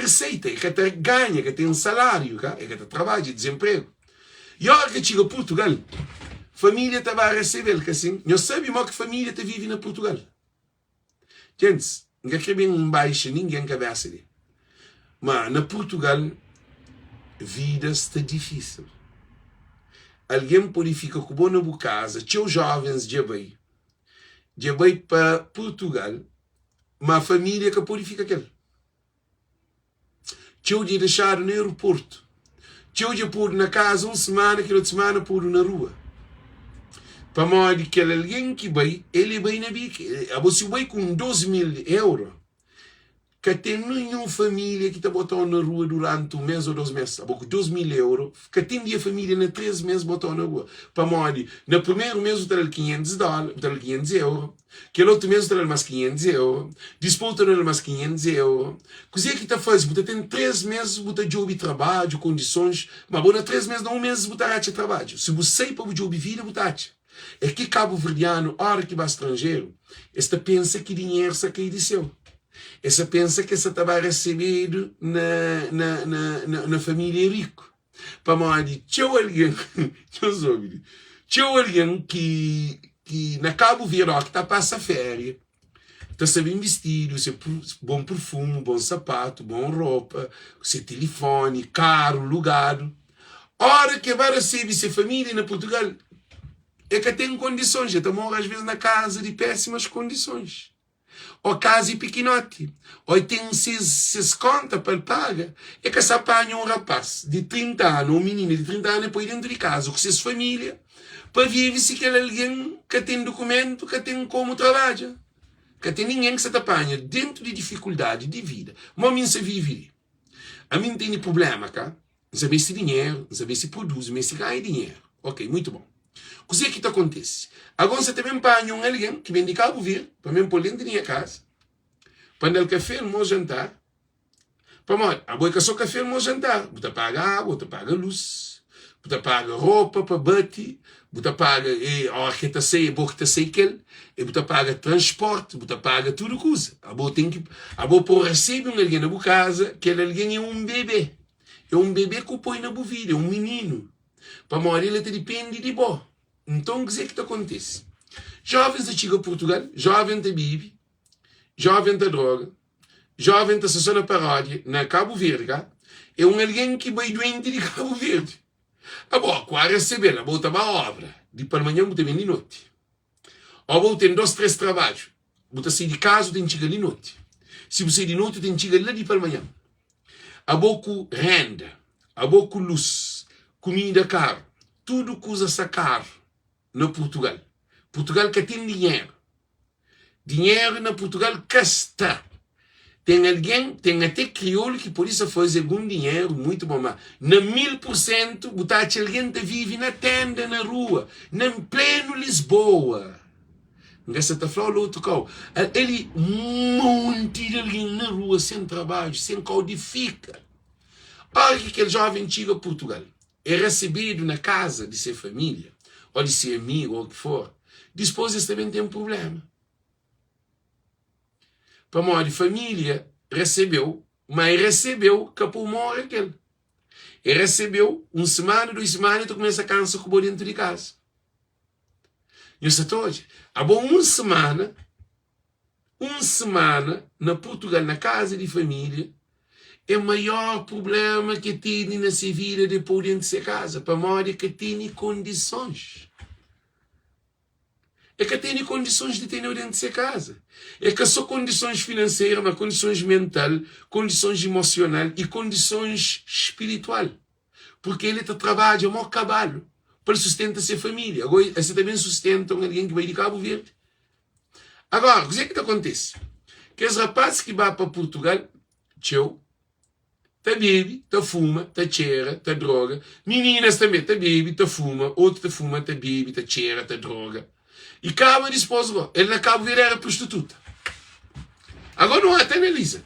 receita, é que ganha, é que tem um salário, é que trabalha, desemprego. E a hora que chega a Portugal, a família estava a receber, que assim, não sabe mais que família está vive na Portugal. Gente, não quer bem um baixo, ninguém cabeça ali. Mas na Portugal, a vida está difícil. Alguém pode ficar com boa na casa, tinha jovens de bem para Portugal, mas a família que pode ficar aqui. eu de deixar no aeroporto, eu de pôr na casa uma semana, que outra semana pôr na rua. Para modo que alguém que vai, ele vai na bica. Você vai com 12.000 euros, que tem nenhuma família que está botando na rua durante um mês ou 2 meses. Com 12.000 euros, que tem a família na 13 meses botou na rua. Para modo, no primeiro mês você tem 500 dólares, 500 euros, que no outro mês você tem mais 500 euros, depois você tem mais 500 euros. Coisa que está fazendo, você tem 3 meses, você job de trabalho, condições, mas na 3 meses, não 1 mês, você tem trabalho. Se você sai para o job de vida, você tem. É que cabo-verdiano, hora que vai estrangeiro, esta pensa que dinheiro se cai de seu. Essa pensa que essa estava recebido na família rico. Para modo, tinha alguém que na Cabo Verde que está a passar férias, está sabendo vestido, bom perfume, bom sapato, bom roupa, seu telefone, caro, lugar. Hora que vai receber essa família na Portugal, é que tem condições, já estão às vezes na casa de péssimas condições. Ou casa e pequenote, ou tem se conta para pagar. É que se apanha um rapaz de 30 anos, um menino de 30 anos, põe dentro de casa, com suas família, para viver se aquele alguém que tem documento, que tem como trabalha. Que tem ninguém que se apanha dentro de dificuldade de vida. Mas a mim se vive. A mim tem problema, cá. Não saber se dinheiro, não saber se produz, mas se ganha dinheiro. Ok, muito bom. O que é que acontece? Agora você também apanha alguém que vem de Cabo Verde, para mim pôr dentro da minha casa, para dar café no meu jantar, para mim, agora que só café no meu jantar, você paga água, você paga luz, você paga roupa para bater, você paga a hora que está sei, a boa que está sei que você paga transporte, você paga tudo coisa. Agora tem que, agora por receber alguém na casa, que alguém é um bebê que põe na vida, é um menino, para morrer ele depende de bom. Então, o que é que acontece? Jovens que chegam a Portugal, jovens que bebem, jovens que droga, jovens que se na paródia, na Cabo Verde, é alguém que vai doente de Cabo Verde. Agora, quando receber, volta para a obra, de para amanhã, você vem de noite. Ou tem 2, 3 trabalhos, você sai de casa, tem que chegar de noite. Se você sai de noite, tem que chegar lá de para amanhã. Há pouco renda, há pouco luz, comida cara, tudo coisa caro. No Portugal. Portugal que tem dinheiro. Dinheiro na Portugal que está. Tem alguém, tem até crioulo que por isso faz algum dinheiro muito bom. Mas na 1000%, botar alguém que vive na tenda, na rua, na pleno Lisboa. Nessa está falando outro carro. Ele monte de alguém na rua, sem trabalho, sem codifica. Olha que aquele jovem chega a Portugal. É recebido na casa de sua família, ou de ser amigo, ou o que for, depois eles também têm um problema. Para modo de família, recebeu, mas recebeu que por morrer aquele. E recebeu, 1 semana, 2 semanas, tu começa a cansar com o dentro de casa. E isso hoje. Há bom 1 semana, na Portugal, na casa de família, é o maior problema que tem na sua vida depois dentro de sua casa. Para modo que tem condições. É que tem condições de ter dentro de sua casa. É que só condições financeiras, mas condições mentais, condições emocionais e condições espirituais. Porque ele trabalha ao cavalo para sustentar sua família. Agora, você também sustenta alguém que vai de Cabo Verde. Agora, o que é que acontece? Que os rapazes que vão para Portugal, tchau, tá bebe, tá fuma, tá cheira, tá droga. Meninas também, tá bebe, tá fuma, outro tá fuma, tá bebe, tá cheira, tá droga. E acaba de esposa, ele na Cabo Verde era prostituta. Agora não até analisa.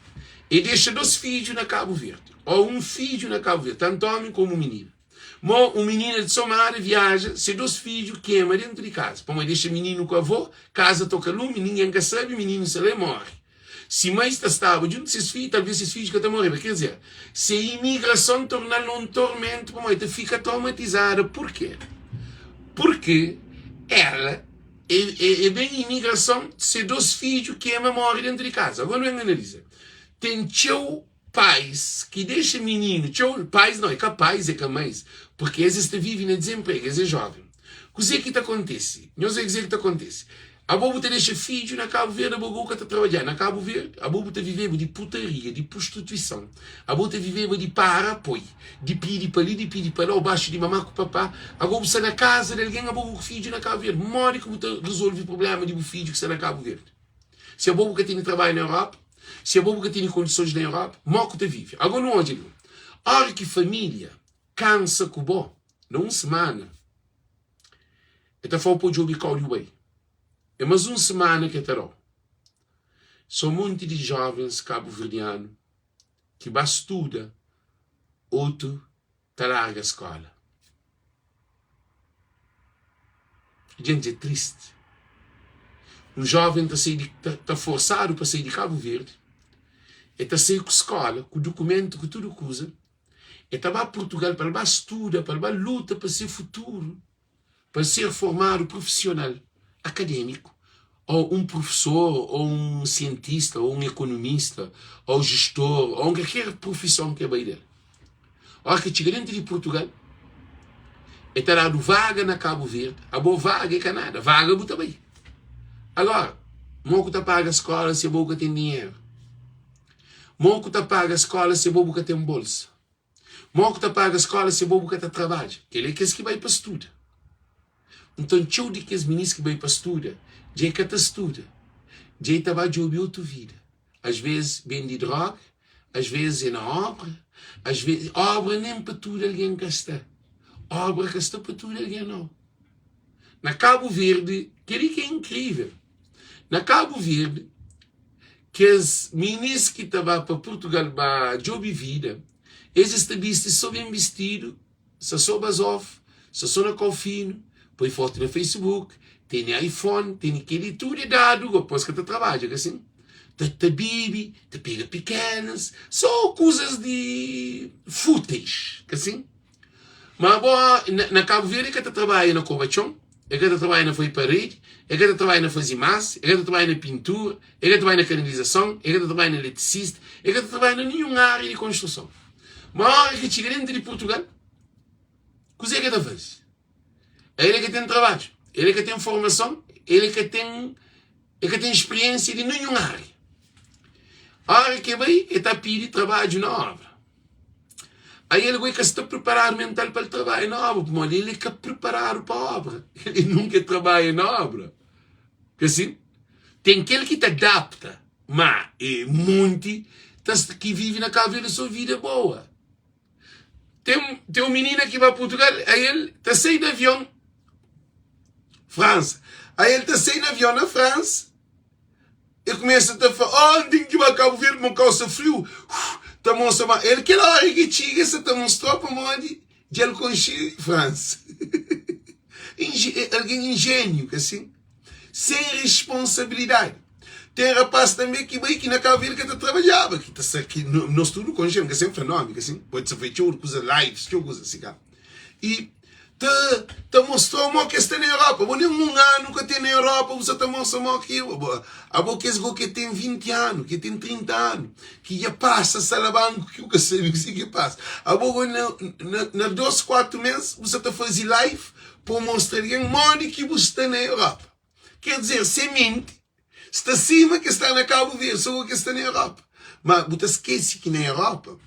E deixa 2 filhos na Cabo Verde. Ou 1 filho na Cabo Verde, tanto homem como menino. Mas o menino de Somália viaja, se 2 filhos queima dentro de casa. Como deixa o menino com a avó, casa toca lume, ninguém quer saber, o menino se lhe morre. Se mais estava junto com esses filhos, talvez esses filhos que estão morrendo. Quer dizer, se a imigração torna-lhe um tormento, a mãe fica traumatizada. Por quê? Porque ela é bem imigração, se 2 filhos queima, morre dentro de casa. Agora não analisa. Tem teu pais que deixa menino, teu pais não, é capaz, é capaz, porque eles vivem no desemprego, eles é jovem. O que é que acontece? Não sei o que acontece. A bobo te deixa filho na Cabo Verde, a bobo que está trabalhando na Cabo Verde, a bobo te viveva de putaria, de prostituição, a bobo te viveva de para apoio, de pedir para ali, de pedir para lá, ou baixo de mamar com o papá, a bobo está na casa de alguém, a bobo com filho na Cabo Verde, morre como te resolve o problema de um filho que está na Cabo Verde. Se a bobo que tem trabalho na Europa, se a bobo que tem condições na Europa, morre que te vive. Agora não onde? A hora que família cansa com o bom, não uma semana, então foi para o jogo e colhe o bem. É mais uma semana que terá. São um monte de jovens cabo-verdianos que estuda, outro tá larga a escola. Gente, é triste. Um jovem está forçado para sair de Cabo Verde, está sair com a escola, com o documento, com tudo que usa, e está para Portugal para estudar, para luta para ser futuro, para ser formado profissional, acadêmico, ou um professor, ou um cientista, ou um economista, ou gestor, ou qualquer profissão que é bem dele. Olha que chega dentro de Portugal, está dado vaga na Cabo Verde, a boa vaga é Canadá, vaga é também. Agora, moco está paga a escola se a boca tem dinheiro. Moco está paga a escola se a boca tem bolsa. Moco está paga a escola se a boca está trabalho. Ele é que vai para estudar. Então, tchau de que os meninos que vai para estudar, já que estuda, já estava de ouvir outra vida. Às vezes, vem de droga, às vezes é na obra, às vezes, obra nem para tudo alguém gasta. Obra gasta para tudo alguém não. Na Cabo Verde, que é incrível. Na Cabo Verde, que os meninos que estavam para Portugal para job vida, eles estavam só bem vestidos, só sob as off, só na confino, põe foto no Facebook, tem iPhone, tem aquele tudo dado, depois que tu trabalha, assim. Tu bebe, tu pega pequenas, só coisas de fúteis, assim. Mas na Cabo Verde, que tu trabalha na Covachão, é que tu trabalha na parede, é que tu trabalha na fazer massa, é que tu trabalha na pintura, é que tu trabalha na canalização, é que tu trabalha na eletricista, é que tu trabalha em nenhuma área de construção. Mas a hora que chega dentro de Portugal, o que é que tu faz? É ele que tem trabalho, ele que tem formação, ele que tem experiência de nenhuma área. A hora que vai, ele está a pedir trabalho na obra. Aí ele vai que está preparado mental para o trabalho na obra, mas ele que é preparado para a obra. Ele nunca trabalha na obra. Assim? Tem aquele que te adapta, mas é muito que vive na Cabo Verde a sua vida boa. Tem um menino que vai para Portugal, aí ele está saindo de avião, França. Aí ele está saindo de avião na França, e começa a falar, tem que ir para Cabo Verde, uma calça frio. Ele que lá que chega, você está mostrando para onde de ele conhece França. Alguém ingênuo, assim, sem responsabilidade. Tem rapaz também que vai aqui na Cabo Verde que trabalhava, que está aqui no estudo conhecemos, que é sempre fenômeno, assim, pode ser feito coisa lives, coisa assim, e te mostrou uma questão na Europa. Bom, nem um ano que tem na Europa, você está mostrando aquilo. A boa que tem 20 anos, que tem 30 anos, que já passa salabanco, que eu sei que passa. A boa na 2, 4 meses, você está fazendo live para mostrar alguém modo que você está na Europa. Quer dizer, sem mente, está acima que está na Cabo Verde, só que está na Europa. Mas você esquece que na Europa,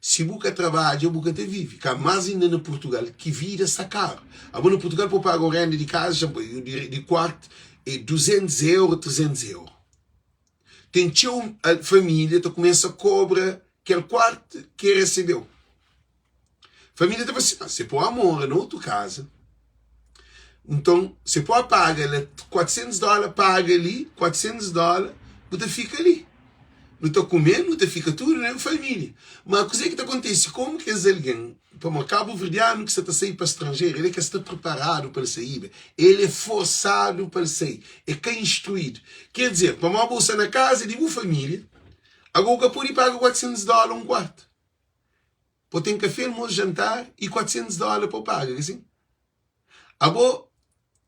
se você trabalha, você vive. Cá mais ainda no Portugal, que vida está caro. No Portugal, para pagar o renda de casa, de quarto, é 200 euros, 300 euros. Tem a família, tu começa a cobrar aquele quarto que recebeu. A família está assim, você pode amor na outra casa. Então, você pode pagar $400, paga ali, $400, você fica ali. Não está comendo, não está fica tudo, né? Família. Mas a coisa que acontece, como que é alguém, para um cabo-verdiano que está a sair para o estrangeiro, ele é que está preparado para sair, ele é forçado para sair, é que é instruído. Quer dizer, para uma bolsa na casa de uma família, agora pode pagar $400 um quarto. Pode ter café, almoço, jantar e $400 para pagar, assim. Agora,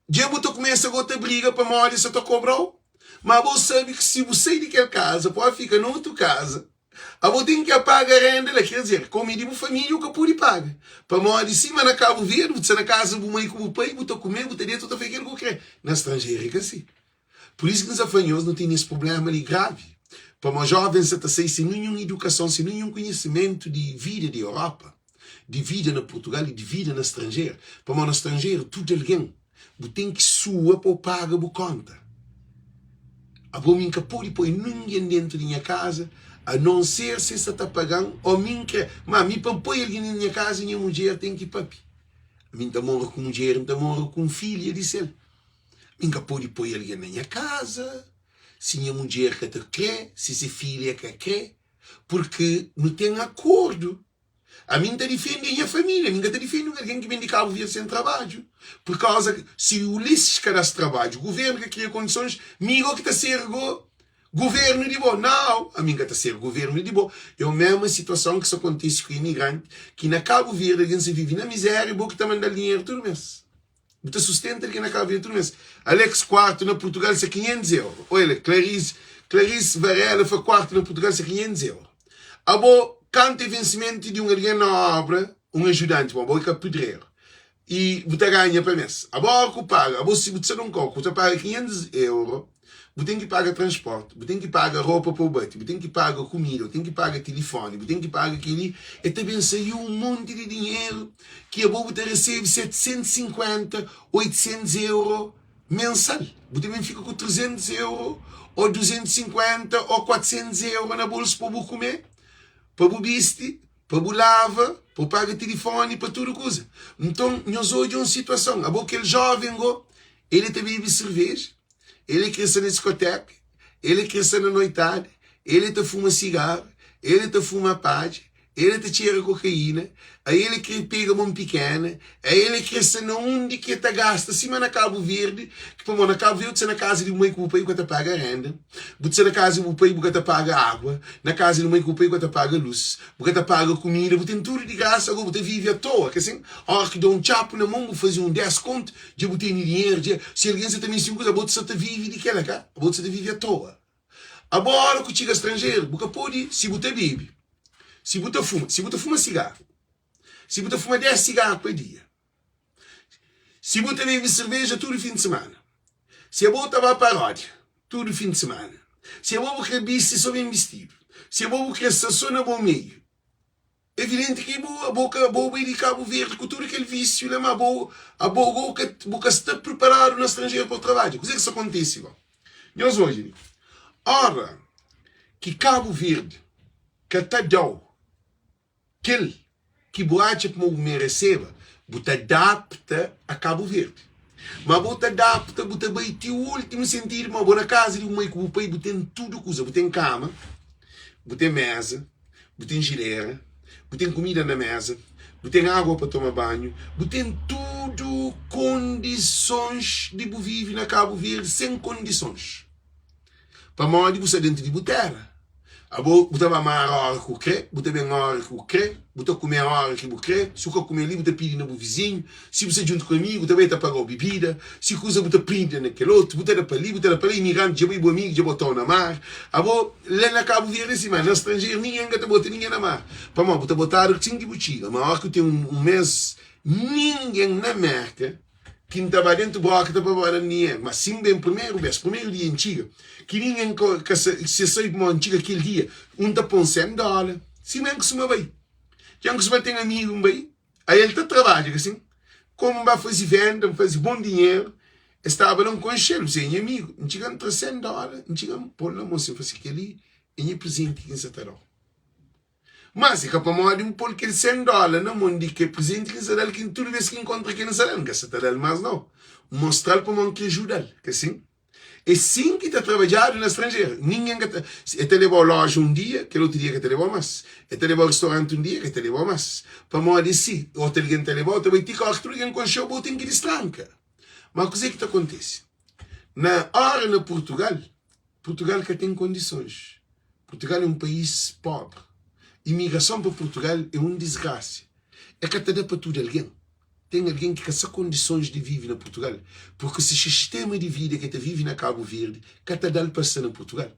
já você começa a outra briga para uma hora você está cobrando. Mas você sabe que se você sair daquela casa, pode ficar na outra casa, você tem que pagar a renda, quer dizer, comida de família, o que pode pagar. Para morar de cima na Cabo Verde, você na casa do mãe com o pai, você comer, você dentro, você faz aquilo que quer. Na estrangeira é assim. Por isso que os afanhosos não têm esse problema ali grave. Para uma jovem se sei sem nenhuma educação, sem nenhum conhecimento de vida de Europa, de vida na Portugal e de vida na estrangeira. Para uma no estrangeiro, tudo alguém. Você tem que sua para pagar a conta. A boa minha pode pôr ninguém dentro da minha casa, a não ser se você está pagando, ou minha, mas me para pôr alguém na minha casa, minha mulher tem que ir papi. A minha está morando com mulher, está morando com filha, disse ele. Minha pode pôr alguém na minha casa, se minha mulher que te quer, se sua filha que quer, porque não tem acordo. A mim está defendendo a minha família, a mim está defendendo alguém que vem de Cabo Verde sem trabalho. Por causa que, se o Ulisses cadastra trabalho, o governo que cria condições, migo que está a ser governo de boa. Não, a mim que está a ser governo de boa. É a mesma situação que isso acontece com o imigrante, que na Cabo Verde alguém se vive na miséria e boa que está mandando dinheiro todo mês. Você sustenta alguém na Cabo Verde todo mês. Alex quarto na Portugal é 500 euros. Olha, Clarice Varela foi quarto na Portugal é 500 euros. A boa, quanto é vencimento de alguém na obra, ajudante, bom, é pedreiro. E você ganha para mês. A boa que paga, a boa se você não compra, você paga 500 euros, você tem que pagar transporte, você tem que pagar roupa para o bate, você tem que pagar comida, você tem que pagar telefone, você tem que pagar aquele. E também saiu monte de dinheiro que a boa você recebe 750, 800 euros mensal. Você também fica com 300 euros, ou 250, ou 400 euros na bolsa para você comer. Para o veste, para o lava, para pagar telefone, para tudo coisa. Então, nós hoje uma situação. Aquele jovem, ele te bebe cerveja, ele cresce na discoteca, ele cresce na noitada, ele te fuma cigarro, ele te fuma paz, ele te tira cocaína, aí ele que pega mão pequena, aí ele cresce na onde que te gasta, cima na Cabo Verde, que para na Cabo Verde, você na casa de mãe que o pai que te paga renda, você na casa do pai que te paga água, na casa de mãe que o pai que te paga luz, que te paga comida, você tem tudo de graça, agora você vive à toa, que assim, a hora que dá um chapo na mão, fazer um desconto, já você tem dinheiro, se alguém você também se usa, você te vive de que ela cá, você te vive à toa. Agora que chega estrangeiro, você pode, se você vive. Se você fuma cigarro, se você fuma 10 cigarros por dia, se você bebe cerveja todo fim de semana, se a boa vai para a paródia todo fim de semana, se a boa quer bici só bem vestido, se a boa quer só na bom meio, é evidente que a boa vai de Cabo Verde com todo aquele vício, mas a boa está preparada no estrangeiro para o trabalho. O que é que isso acontece? Nós hoje, ora que Cabo Verde, que está dado, que boate para me receba, você adapta a Cabo Verde. Mas você adapta, você vai ter o último sentido, mas na casa de uma que você tem tudo coisa, você tem cama, você tem mesa, você tem geleira, você tem comida na mesa, você tem água para tomar banho, você tem tudo condições de viver na Cabo Verde sem condições. Para modo você dentro de terra. Você vai amar a hora que você quer, você vem a hora que você quer, você come a hora que você quer, se você comer ali, você pede no vizinho, se você junto comigo, você vai pagar a bebida, se você prende naquele outro, você vai para ali, imigrante, já vai para amigo, já botou na mar. Lá na Cabo Verde, assim, mas no estrangeiro, ninguém vai botar ninguém na mar. Para mim, você botar o 5 de botiga, mas a hora que tem um mês, ninguém na marca, que não estava dentro do bloco, estava para dinheiro, mas sim bem primeiro dia antigo, que ninguém que se saiu uma antiga aquele dia, está por $100, sim bem que se me vai. Já que se vai ter amigo bem, aí ele está trabalhando assim, como vai fazer venda, fazer bom dinheiro, estava não com cheiro, sem amigo, não tinha $300, não tinha por lá, moça, fazer aquele, e presente que se terá. Mas, se para modo um pouco aquele $100, não mundo que presente que se dá, que toda vez que encontra que não se dá, não se dá, mas não. Mostrar para mim que ajuda, que assim. E sim que está trabalhando no estrangeiro. Ninguém que te levou a loja um dia, que outro dia que te levou mais. E te levou ao restaurante um dia, que te levou mais. Para modo assim, outro dia te levou, também te corre tudo que com show, tem que destranca. Mas o que é que acontece? Na hora no Portugal que tem condições. Portugal é um país pobre. Imigração para Portugal é uma desgraça. É que até dá para tudo alguém. Tem alguém que tem condições de viver na Portugal. Porque esse sistema de vida que vive na Cabo Verde, que até dá para ser na Portugal.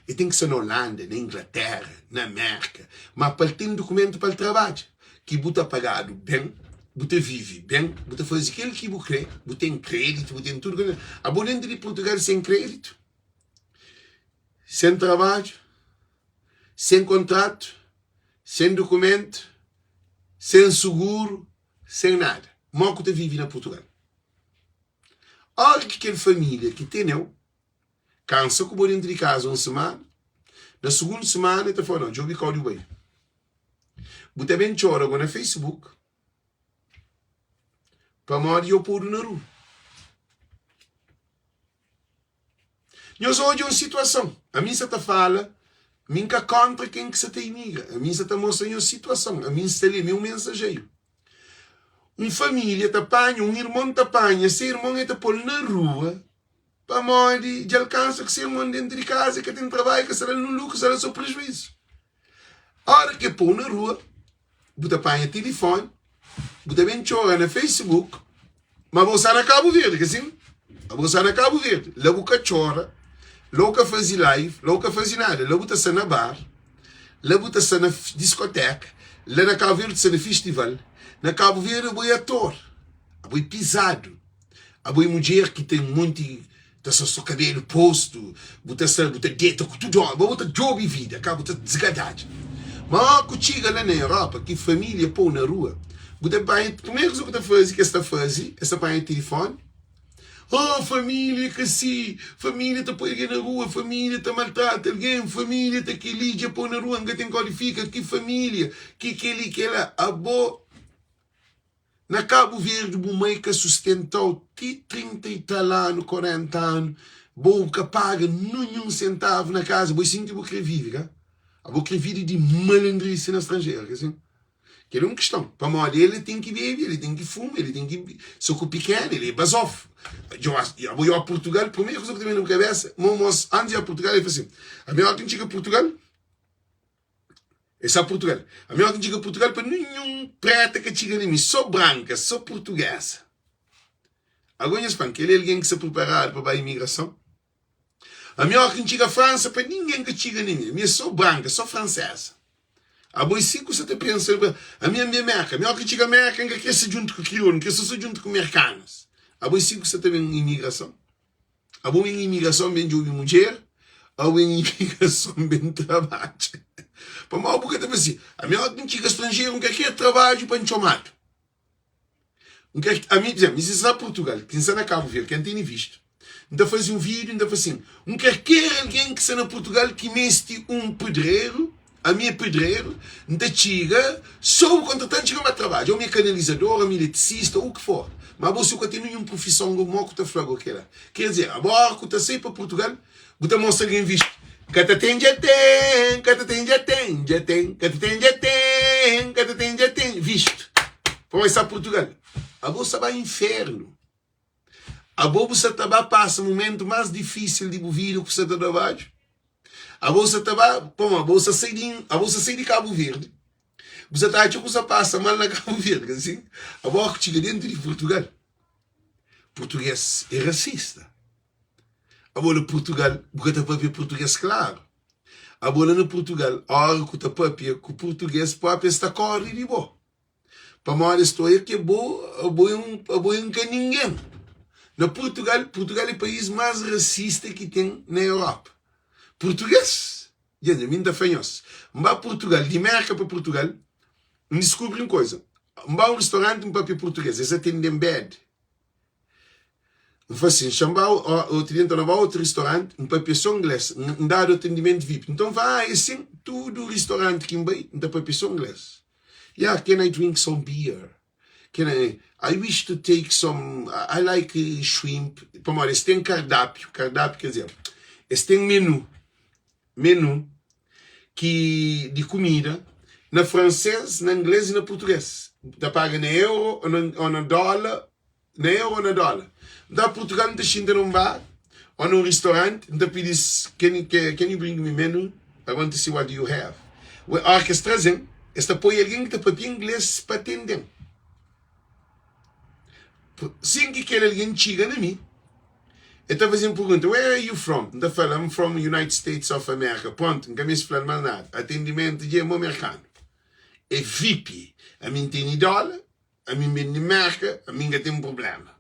E tem que ser na Holanda, na Inglaterra, na América. Mas para ter um documento para o trabalho, que você pagado bem, você vive bem, você faz aquilo que você quer, você tem crédito, você tem tudo. A boa dentro de Portugal sem crédito, sem trabalho, sem contrato, sem documento, sem seguro, sem nada. Mal que você vive na Portugal. Olha que aquela família que tem, não, cansa que vou dentro de casa uma semana, na segunda semana, você fala, não, eu vou ficar bem. Você bem chora agora no Facebook, para morrer eu pôr na rua. Nós hoje uma situação. A mim se te fala, a mim que contra quem que se te imigra. A mim se te mostra uma situação. A mim se te lê meu mensageiro. Uma família te apanha, um irmão te apanha, seu irmão é te pôr na rua, para morrer, de alcança que seu irmão dentro de casa, que tem trabalho, que será no lucro, será só prejuízo. A hora que pôr na rua, você apanha telefone, você bem chora no Facebook, mas você não Cabo Verde, que assim? Você não Cabo Verde. Lá você chora, lá você faz live, lá você faz nada. Lá você está na bar, lá você está na discoteca, lá na Cabo Verde está na festival. Na Cabo Verde é ator, é pisado, é mulher que tem um monte de seu cabelo posto, você deita com tudo, você joga em vida, você desgadado. Mas quando chega lá na Europa, que família põe na rua, primeiro que você faz, que esta faz, esta põe o telefone, família que assim, família está põe alguém na rua, família está maltrata alguém, família está que liga põe na rua, ninguém tem qualifica, que família, que ali, que lá, a boa. Na Cabo Verde, o meio que sustentou 30 e tal anos, 40 anos, bom que paga nenhum centavo na casa, boi sim que vou querer viver, a vou querer viver de malandrice na estrangeira, assim. Que é uma questão. Para morrer, ele tem que beber, ele tem que fumar, ele tem que ser pequeno, ele é basof. Eu vou a Portugal, a primeira coisa que eu tenho na cabeça, mas antes de ir a Portugal, ele fala assim, a melhor que chega a Portugal, esse é Portugal. A melhor que chega a Portugal para nenhum preta que chega em mim, só branca, só portuguesa. Agora em Espanha, ele é alguém que se prepara para a imigração. A melhor que chega a França para ninguém que chega em mim, é só branca, só francesa. A boi cinco você te pensa, a minha América, a melhor que chega a América que cresce junto com crioulo, que cresce junto com americanos. A boi cinco você tem imigração. A boa imigração bem de mulher, a boa imigração bem de trabalho. Para mal porque também assim, a melhor que chega estrangeiro, que quer trabalho para chamar. A mim dizem, mas isso é Portugal, que isso é na Cabo Verde, que não tem visto. Então faz um vídeo, então faz assim, quer alguém que está na Portugal que meste um pedreiro, a minha pedreiro, da chega, só o contratante chega para trabalho, ou minha canalizadora, ou minha eletricista, ou o que for. Mas você que tem nenhuma profissão como o que está falando aqui. Quer dizer, agora que está saindo para Portugal, você mostra alguém visto. Cata tem, já tem, cata tem, já tem, já tem, cata tem, já tem, cata tem, já tem, visto. Para começar Portugal. A bolsa vai ao inferno. A bolsa também passa o momento mais difícil de viver o que você está trabalho. A bolsa também, a bolsa sai de Cabo Verde. Você está achando que você passa mal na Cabo Verde, assim? A bola que chega dentro de Portugal. Português é racista. A bola no Portugal, porque está para português claro. A bola no Portugal, a hora que está para que o português pode estar correndo de boa. Para uma história que é boa, a boa não quer ninguém. No Portugal é o país mais racista que tem na Europa. Português. Gente, muito fanhoso. Mas Portugal, de América para Portugal, descobre uma coisa. Vai um restaurante, um papel português, eles atendem bem. Eu faço assim, chamar o cliente a outro restaurante, um papel só inglês, um dado atendimento VIP. Então vai assim, tudo restaurante que vai, um papel só inglês. Yeah, can I drink some beer? I wish to take some, I like shrimp. Para eles têm cardápio quer dizer, eles têm menu que, de comida, na francês, na inglês e na português. Você paga na euro ou na dólar, na euro ou na dólar. Da Portugal, você chega num bar ou num restaurante, você pede, can you bring me menu? I want to see what you have. A hora que eles trazem, eles apoiam alguém que está para inglês para atender. Sim que quer alguém chega na mim. Eu estava fazendo pergunta, where are you from? Então fala, I'm from the United States of America. Ponto, não me falando mais nada. Atendimento de americano. É VIP. A mim tem dólar, a mim bem de merca, a mim tem um problema.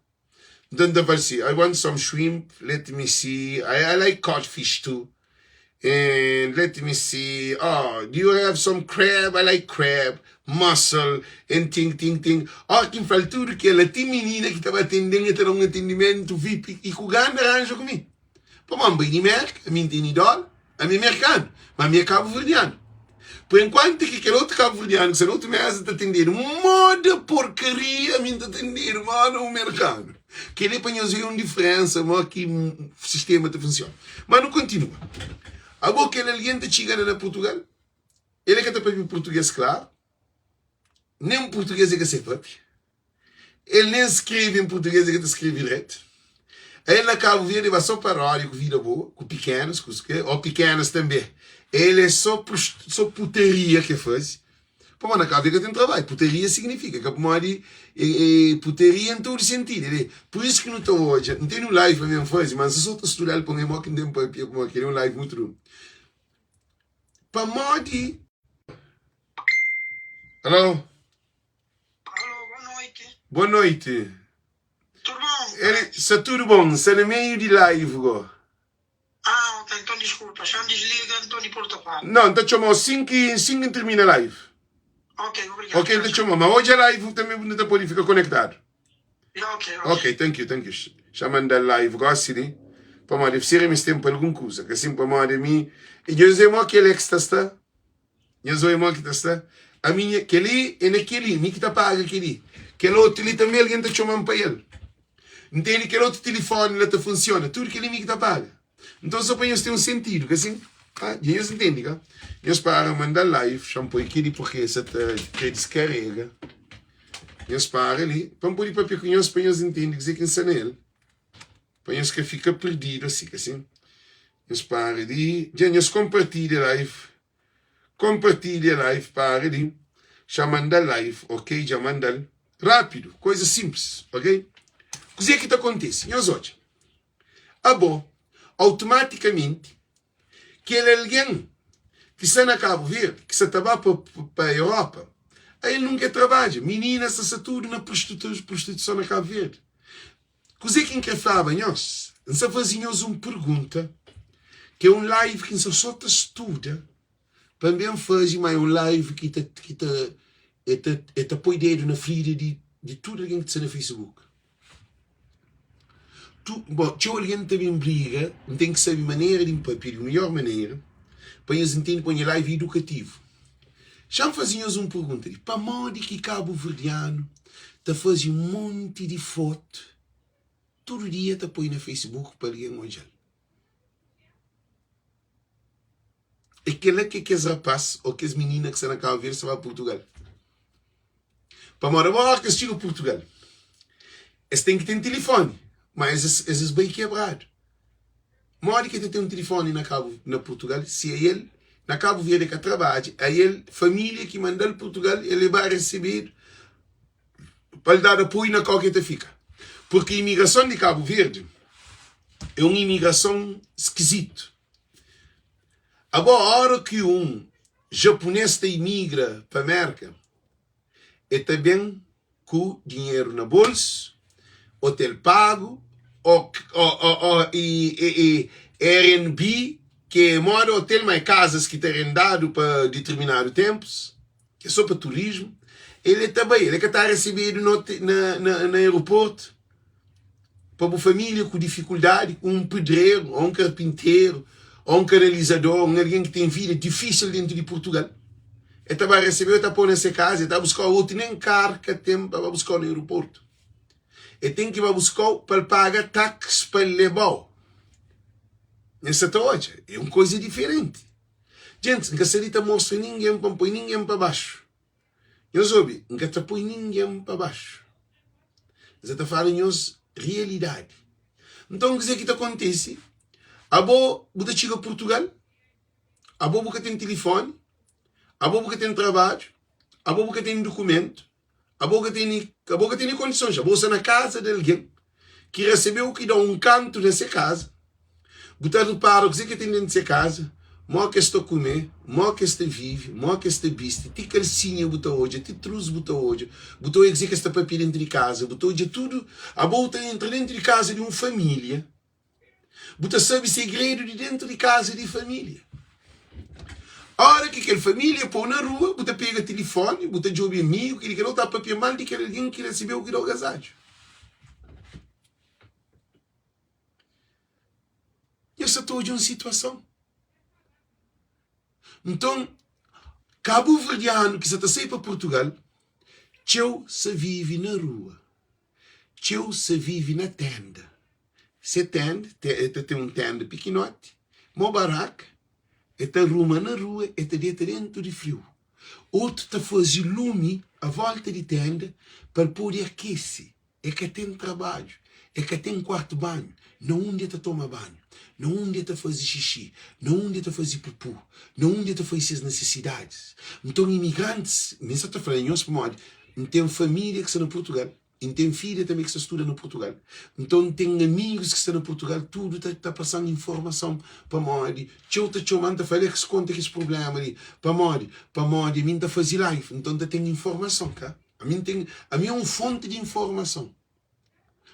Então, da assim, I want some shrimp, let me see, I like codfish too. And let me see, oh, do you have some crab? I like crab, mussel, and ting. Oh, quem fala tudo que ela tem menina que estava atendendo, ter um atendimento VIP, e com o ganda arranja comigo. Pô, mano, bem de merca, a mim tem idol, a mim é mercado, mas a mim é cabo-verdiano. Por enquanto que aquele outro cabo-verdiano, que se não outro mês está atendendo, moda porcaria, a mim está atendendo, mano, o mercado. Que ele apanhou uma diferença, mas que o sistema está funciona. Mas não continua. Agora que ele alguém está chegando na Portugal, ele que está para português claro, nem um português é que se papi. Ele nem escreve em português, é que escreve direto. Ele na Cabo Verde vai só para a área com vida boa, com pequenos, ou pequenas também. Ele é só puteria que faz. Pô, mas na Cabo Verde tem trabalho. Puteria significa que é puteria em todo sentido. Por isso que não estou hoje, não tem um live para mim fazer, mas se eu estou estudando para mim, que não tem papel, como aquele um live muito ruim. Para modi. Alô? Alô, boa noite. Boa noite. Tudo bom? Está tudo bom? Está no meio de live agora. Ah, ok, então desculpa, já me desliga, estou de Portugal. Não, então chamou 5 e termina a live. Ok, obrigado. Ok, então chamou, mas hoje a live também não pode ficar conectado. Ok. Ok, thank you. Chamando a live, gosto de. Para mim, deve ser mais tempo alguma coisa, que assim para mim, e eu sei que ele está. Eu sei que está. A minha, que ele é naquele, me que está paga aquele. Que ele outro, ele também alguém está chamando para ele. Entende que ele outro telefone, ele funciona, tudo que ele me que está paga. Então só para isso tem um sentido, que assim, e eles entendem, que eles para mandar live, shampoo aqui, porque essa que descarrega. Eles para ali, para poder papel com eles, para eles entendem, dizer que ensina ele. Para eles que fica perdido, assim, que assim. Eles para ali, já eles compartilham a live, para ali, já manda live, ok? Já manda rápido, coisa simples, ok? O que é que acontece? Eles hoje, bom, automaticamente, que ele é alguém que está na Cabo Verde, que está para a Europa, aí ele nunca trabalha. Meninas, está tudo na prostituição na Cabo Verde. Coisa que encaixava, nós fazíamos uma pergunta, que é um live que só te estuda, para bem fazer mais um live que te põe dedo na ferida de tudo alguém que está no Facebook. Bom, se alguém também briga, tem que saber maneira de papel, a melhor maneira, para eles entenderem que é live educativo. Já me faziam uma pergunta, para modo que cabo-verdiano está fazendo um monte de foto, todo dia está põe no Facebook para alguém olhar. Aquela que aqueles rapazes ou aqueles meninas que estão na Cabo Verde, se vai a Portugal. Para morar que chega a Portugal, eles têm que ter um telefone. Mas esses bem quebrado. Mora que tem um telefone na Portugal, se é ele, na Cabo Verde que trabalha, é ele, família que manda para Portugal, ele vai receber para lhe dar apoio na qual que ele fica. Porque a imigração de Cabo Verde é uma imigração esquisita. Agora, a hora que um japonês imigra para a América, é também com dinheiro na bolsa, hotel pago, e Airbnb, que mora hotel, mas casas que têm dado para determinados tempos, que é só para turismo. Ele também, ele que está recebendo no aeroporto, para uma família com dificuldade, um pedreiro, ou um carpinteiro, ou um canalizador, ou alguém que tem vida difícil dentro de Portugal. Ele também recebeu, está pôr nessa casa, está a buscar outro, nem carro que tem para buscar no aeroporto. E tem que ir buscar para pagar táxi para levar. Nessa hoje é uma coisa diferente. Gente, nunca se está mostra ninguém para pôr ninguém para baixo. Eu soube, nunca está põe ninguém para baixo. Você está falando realidade. Então, o que acontece? A boa, você chega a Portugal, a boa que tem telefone, a boa que tem trabalho, a boa que tem documento, a boca tem condições. A bolsa na casa de alguém que recebeu que dá um canto nessa casa. Botar para o que tem dentro dessa casa. Mó que está comer, mó que está vive, mó que está viste, ti calcinha buta hoje, ti truz buta hoje, buta hoje que está papel dentro de casa, buta hoje tudo, a volta entra dentro de casa de uma família, buta sabe segredo de dentro de casa de família. A hora que aquela família põe na rua, buta pega telefone, buta joga amigo, que ele não está papel mal de que alguém que recebeu o que dá o gasádio. E essa toda é uma situação. Então, Cabo Verdeano, que se está sair para Portugal, teu se vive na rua. Teu se vive na tenda. Se tende, tem um tenda pequenote, uma barraca, está ruma na rua, está dentro de frio. Outro está fazendo lume à volta de tenda para poder aquecer. É que tem trabalho, é que tem quarto banho, não onde está tomar banho. Não onde está fazer xixi, não onde está fazer pupu, não onde está fazer as necessidades. Então, imigrantes, nem só está falando, não tem família que está no Portugal, não tem filha também que está estuda no Portugal. Então, tem amigos que estão no Portugal, tudo está passando informação para Mori. Tchau, manda falar que se conta que esse problema ali, para Mori, a mim está fazer live, então tem informação, cá. A mim é uma fonte de informação.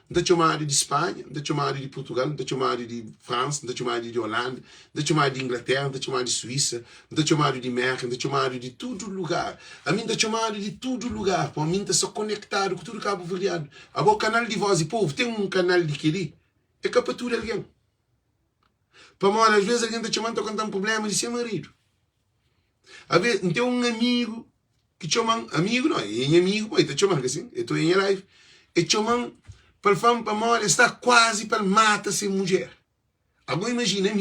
Não está chamado de Espanha, não está chamado de Portugal, não está chamado de França, não está chamado de Holanda, não está chamado de Inglaterra, não está chamado de Suíça, não está chamado de América, não está chamado de todo lugar. A mim está chamado de todo lugar, para mim está só conectado com tudo Cabo Verdeano. Agora o canal de voz e povo, tem um canal de querer, é captura alguém. Para mim, às vezes alguém está chamando para contar um problema de seu marido. Às vezes, tem um amigo que chama, amigo não, é amigo, mas está chamando assim, eu estou em live, e chamando para falar para mim, está quase para matar essa mulher. Agora imagina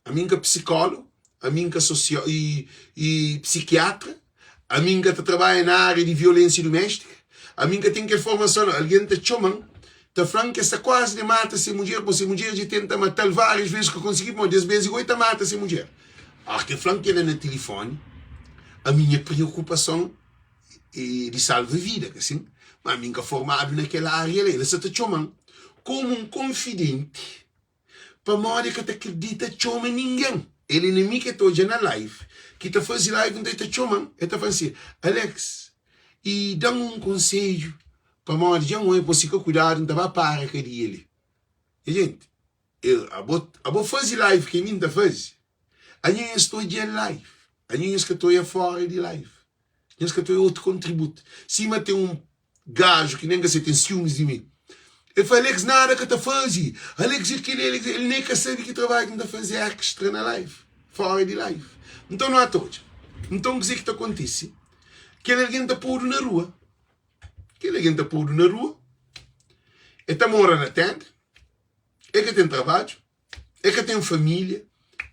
a mim que é psicólogo, a mim que é e psiquiatra, a mim que trabalha na área de violência doméstica, a mim que tem que formação, alguém está chamando, está falando que está quase de matar essa mulher, porque essa mulher já tenta matar várias vezes que conseguiu, mas 10 vezes igual mata essa mulher. A que falando que ela no telefone, a minha preocupação é de salvar vida, assim. Mas a mim que é formado naquela área, ele se está chamando como um confidente. Para modo que te acredita chama ninguém. Ele inimigo que está hoje na live, que está fazendo live, não está chamando, ele está falando assim, Alex, e dá um conselho, para modo de um você que cuidado, não estava para que ele. E gente, a boa fazer live que mim está fazendo. A gente estou de live, a gente que estou fora de live, a gente que estou outro contributo. Se tem um gajo que nem que você tem ciúmes de mim. Eu falei, Alex, nada que está fazendo. Alex, ele nem quer saber que trabalho que está fazendo extra na live, fora de live. Então não há todos. Então o que está acontece? Que alguém está pondo na rua. Que alguém está pondo na rua. Ele está morando na tenda. É que tem trabalho. É que tem família.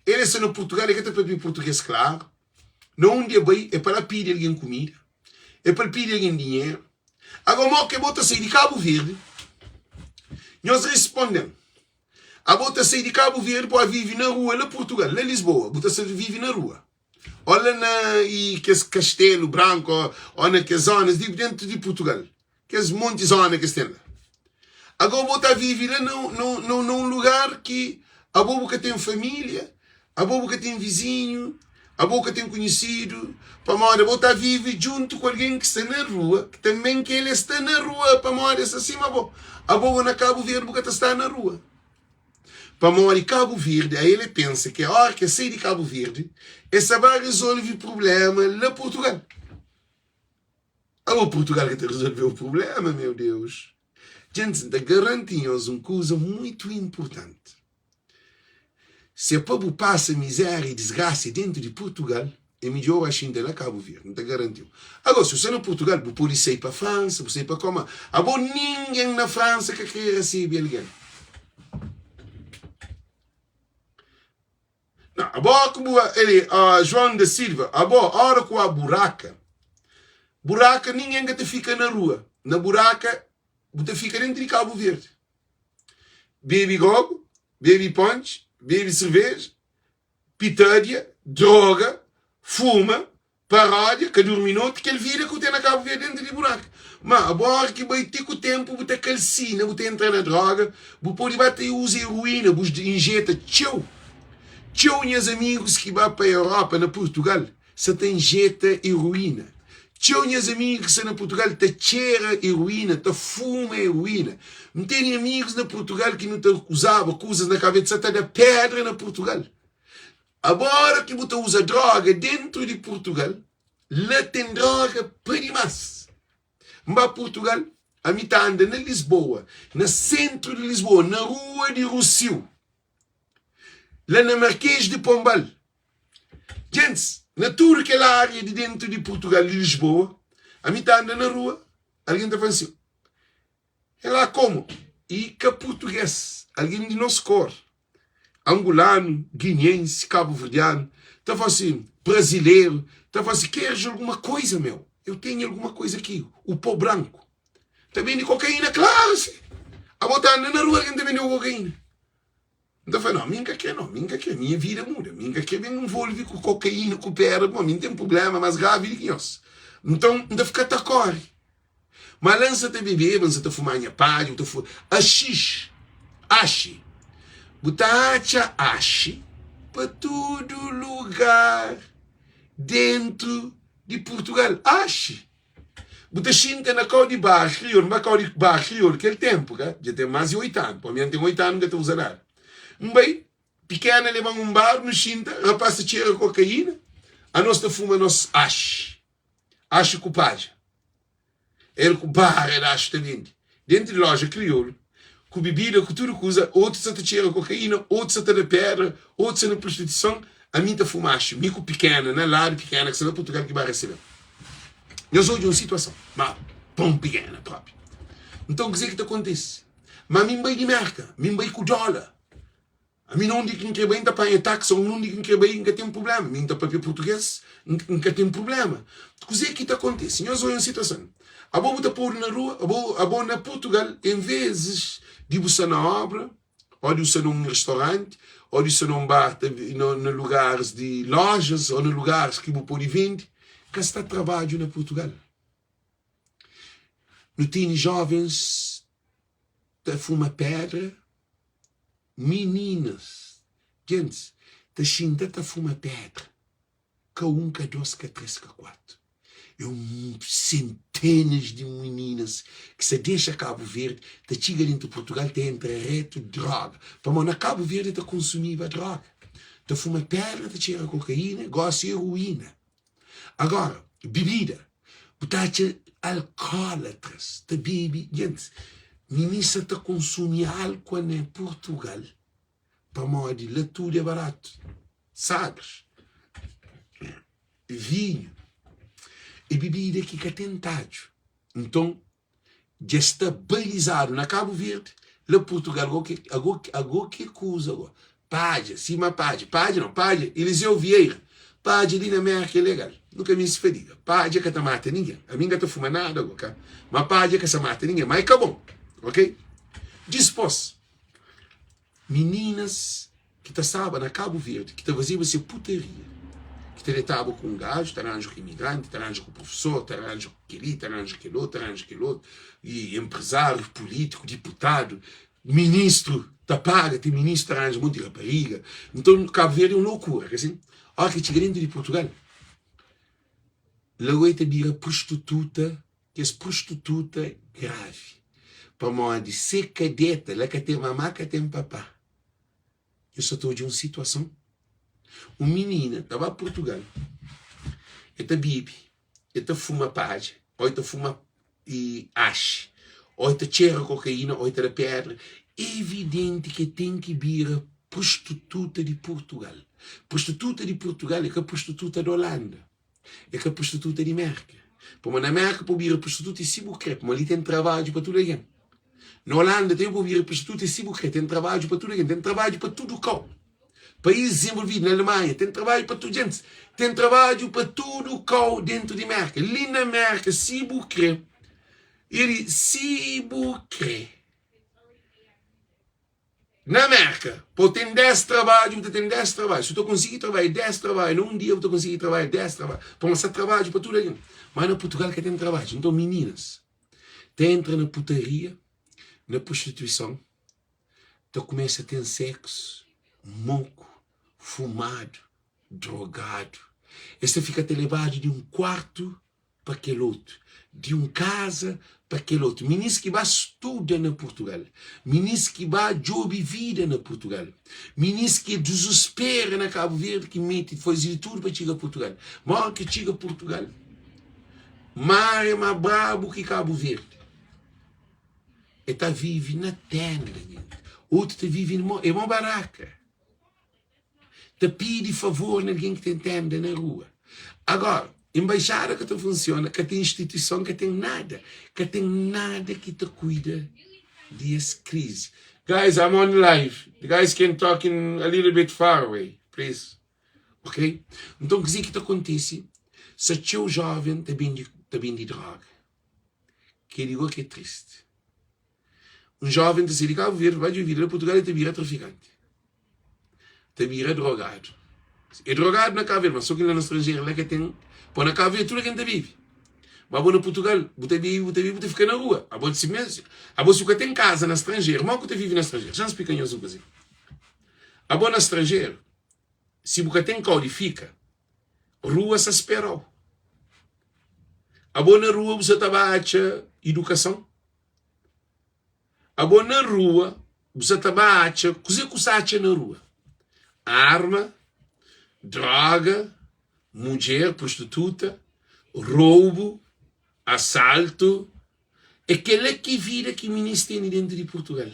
Ele está no Portugal. É que está para pedir português claro. Não um dia bem. É para pedir alguém comida. É para pedir alguém dinheiro. Agora, que bota sair de Cabo Verde, nós respondemos. A bota sair de Cabo Verde para viver na rua, na Portugal, na Lisboa, bota sair vive na rua. Olha que esse Castelo Branco, ou naquelas zonas dentro de Portugal, que as montes zonas que estão lá. Agora bota vive lá num lugar que a boca tem família, a boca tem vizinho, a boca tem conhecido, para mora, botar vive junto com alguém que está na rua, que também que ele está na rua, para mora, assim, a boca na Cabo Verde, porque está na rua. Para mora em Cabo Verde, aí ele pensa que a hora que sai de Cabo Verde, essa vai resolver o problema na Portugal. Agora Portugal que te resolveu o problema, meu Deus. Gente, garantimos uma coisa muito importante. Se o povo passa miséria e desgraça dentro de Portugal, é melhor ainda lá Cabo Verde, não te garantiu. Agora, se você é no Portugal, você pode sair para a França, você para como? Agora, ninguém na França que quer receber alguém. Não, agora, como ele, João da Silva, agora, a hora que há buraca, ninguém que te fica na rua. Na buraca, você fica dentro de Cabo Verde. Bebe gogo, bebe punch, bebe cerveja, pitádia, droga, fuma, paródia, que dorme noite, que ele vira que tem na Cabo Verde dentro de buraco. Mas agora que vai ter com o tempo, você calcina, você entra na droga, você pode bater usa heroína, você injeta, tchau. Tinha minhas amigos que vão para a Europa, na Portugal, se tem jeta heroína. Tinha minhas amigos que na Portugal te cheira heroína, te fuma heroína. Não tem amigos na Portugal que não te usavam coisas na cabeça, te da pedra na Portugal. Agora que você usa droga dentro de Portugal, lá tem droga para demais. Mas Portugal, a mim está andando na Lisboa, no centro de Lisboa, na rua de Rossio, lá na Marquês de Pombal. Gente, na toda aquela área de dentro de Portugal, de Lisboa, a mim está andando na rua, alguém está falando assim, é lá como? E que português, alguém de nosso cor, angolano, guineense, cabo-verdiano, está falando assim, brasileiro, está falando assim, queres alguma coisa, meu? Eu tenho alguma coisa aqui, o pó branco. Está vendo cocaína? Claro, sim. A botar na rua, alguém está vendo cocaína. Então, eu falei, não, minha que não, minha vida muda. Minha que vem envolve com cocaína, com pedra, bom, não tem problema, mais grave do que nós. Então, ainda fica a corre. Mas lança-te beber, lança-te fumar minha palha, axixe, ache. Botacha ache para todo lugar dentro de Portugal. Ache. Você senta na cor de baixo, na cor de baixo, aquele tempo, já tem mais de 8 anos. Para mim, tem 8 anos que eu estou usando. Bem, pequena, leva bar, no cinta, rapaz, tira cocaína, a nossa fuma, nós ache com página. Ele com barra, ele acha também. Dentro de loja, crioulo, com bebida, com tudo que usa, outros se tira cocaína, outros se da pedra, outros se na prostituição, a mim tá fumache, mico pequena, na lado pequena, que se não Portugal que vai receber. Eu sou de uma situação, mas pão pequena, próprio. Então, o que é que acontece? Mas a mim vai de merca, a mim vai com dólar. A mim não digo que bem, tá para táxi, ou não digo que bem, que tem um problema. A mim tá para português, que tem um problema. O que é que acontece? Eu sou em uma situação. A boa está pôr na rua, a boa na Portugal, em vez de você na obra, ou de você num restaurante, ou de você num bar, em lugares de lojas, ou em lugares que você pode vender, que está trabalho na Portugal. Não tem jovens que fumam pedra, meninas, gente, da Xinda tá fuma pedra, que um, que dois, que três, que quatro. Eu centenas de meninas que se deixa Cabo Verde, da chega dentro de Portugal, tem entre reto droga. Para na Cabo Verde tá consumir a droga. Tá fuma pedra, tá cheira cocaína, gosta de heroína. Agora, bebida, botacha alcoólatras, tá bebe, gente. Ministra está consumir álcool em Portugal. Para modo lá tudo é barato. Sagres, vinho e bebida que é tentado. Então, já está balizado na Cabo Verde, lá Portugal, agora que coisa agora? Pádia, cima pádia. Pádia não, pádia, Eliseu Vieira. Pádia ali na América é legal. Nunca me se fediga. Pádia que não mata ninguém. A minha não fuma nada agora. Mas pádia que não mata ninguém. Mas é bom. Ok? Dispôs. Meninas que estavam na Cabo Verde, que faziam essa putaria, que tratavam com um gajo, taranjo com imigrante, taranjo com professor, taranjo com aquele, taranjo com aquele outro, e empresário, político, deputado, ministro, paga, tem ministro, taranjo, um monte de rapariga. Então, Cabo Verde é uma loucura, assim. Olha que chega dentro de Portugal. Lá oita vira prostituta, que é prostituta grave. Para modo de ser cadeta, lá que tem mamá, que tem papá. Eu só estou de uma situação. Uma menina estava a Portugal, ela bebe, ela fuma pádia, ou ela fuma e ache, ou ela cheira cocaína, ou ela pedra. É evidente que tem que vir a prostituta de Portugal. Prostituta de Portugal é que a prostituta da Holanda, é que a prostituta de América. Porque na América pode vir a prostituta e se bucre, mas ali tem trabalho para tudo alguém. Na Holanda tem que vir a prostituta e se bucre, tem trabalho para tudo alguém, tem trabalho para tudo o cão. Países desenvolvidos, na Alemanha, tem trabalho para tudo, gente. Tem trabalho para tudo o cão dentro de América. Ali na América, se bucre, ele se bucre. Na América, pô, tem 10 trabalhos, você tem 10 trabalhos. Se eu conseguir trabalhar 10 trabalhos, num dia eu estou conseguir trabalhar 10 trabalhos. Para mostrar trabalho para tudo aí. Mas na Portugal que tem trabalho. Então, meninas, entra na putaria, na prostituição, então começa a ter sexo, moco, fumado, drogado. Este fica te levado de um quarto para aquele outro, de uma casa para aquele outro. Meninos que vai estudar na Portugal, meninos que vai jogar vida na Portugal, meninos que desespera na Cabo Verde, que mete fazer tudo para chegar a Portugal. Mas que chega a Portugal, mar é mais brabo que Cabo Verde. E tá vive na tenda, outro tá vive em uma baraca. Te pede favor a alguém que te entenda na rua. Agora, embaixada que te funciona, que tem instituição que tem nada que te cuida dessa crise. Guys, I'm on live. The guys can talk a little bit far away, please. Ok? Então, o que acontece? Se o teu jovem está bem de droga, que digo que é triste. Um jovem está se Cabo Verde, vai de vida, Portugal e te vira traficante. Te vira drogado. É drogado na Cabo Verde, mas só que lá no estrangeiro, lá que tem... Pô, na Cabo Verde, tudo que a gente vive. Mas na Portugal, você vive, fica na rua. A bom se mesmo. A bom se você tem casa no estrangeiro, mas você vive no estrangeiro. Já explica em outra coisa. A bom no estrangeiro, se você tem codifica, rua se esperou. A bom na rua, você trabalha educação. A bom na rua, você trabalha, coisa que você acha na rua. Arma, droga, mulher, prostituta, roubo, assalto, aquela que vira que o ministro tem dentro de Portugal.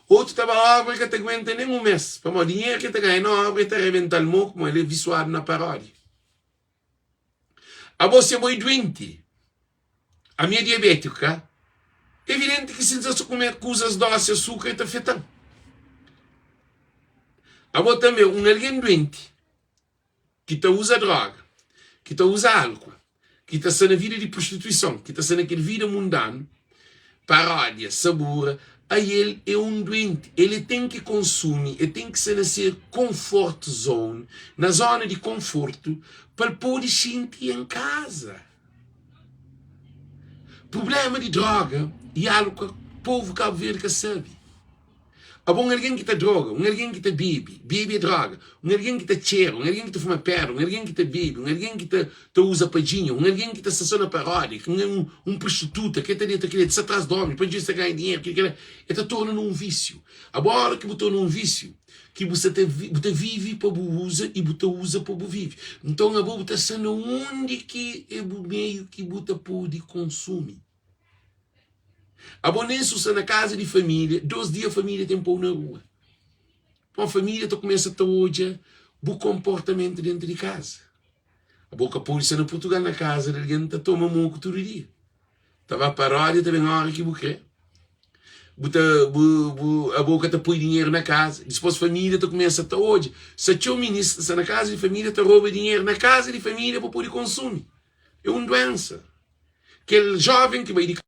Outro estava a obra que te aguenta nem um mês. Para o dinheiro que te ganha na obra, te arrebenta o moco, como ele é visuado na paródia. A você é muito doente. A minha diabética, é evidente que se você comer coisas doces, açúcar, está afetando. A você também, alguém doente, que usa droga, que usa álcool, que está na vida de prostituição, que está naquela vida mundana, paródia, sabor, aí ele é um doente. Ele tem que consumir, ele tem que se nascer comfort zone, na zona de conforto, para poder sentir em casa. Problema de droga e álcool, o povo Cabo Verde que sabe. Há bom alguém que te droga, alguém que te bebe é droga, alguém que te cheira, alguém que te fuma perro, alguém que te bebe, alguém que te usa padinho, alguém que te estaciona paródia, prostituta, que te se atrás de homem, para você ganhar dinheiro, que te torna num vício. Agora que você torna num vício, que você vive para o usa e você usa para o vive. Então a boa está sendo onde que é o meio que você pode consumir. A bonença na casa de família, 2 dias a família tem pão na rua. Então a família começa a hoje o comportamento dentro de casa. A boca polícia na Portugal na casa, alguém toma moco todo dia. Estava a paródia também na hora que você a boca põe dinheiro na casa. Depois a família começa a hoje. Se o ministro está na casa de família, rouba dinheiro na casa de família para poder consumir. É uma doença. Aquele jovem que vai de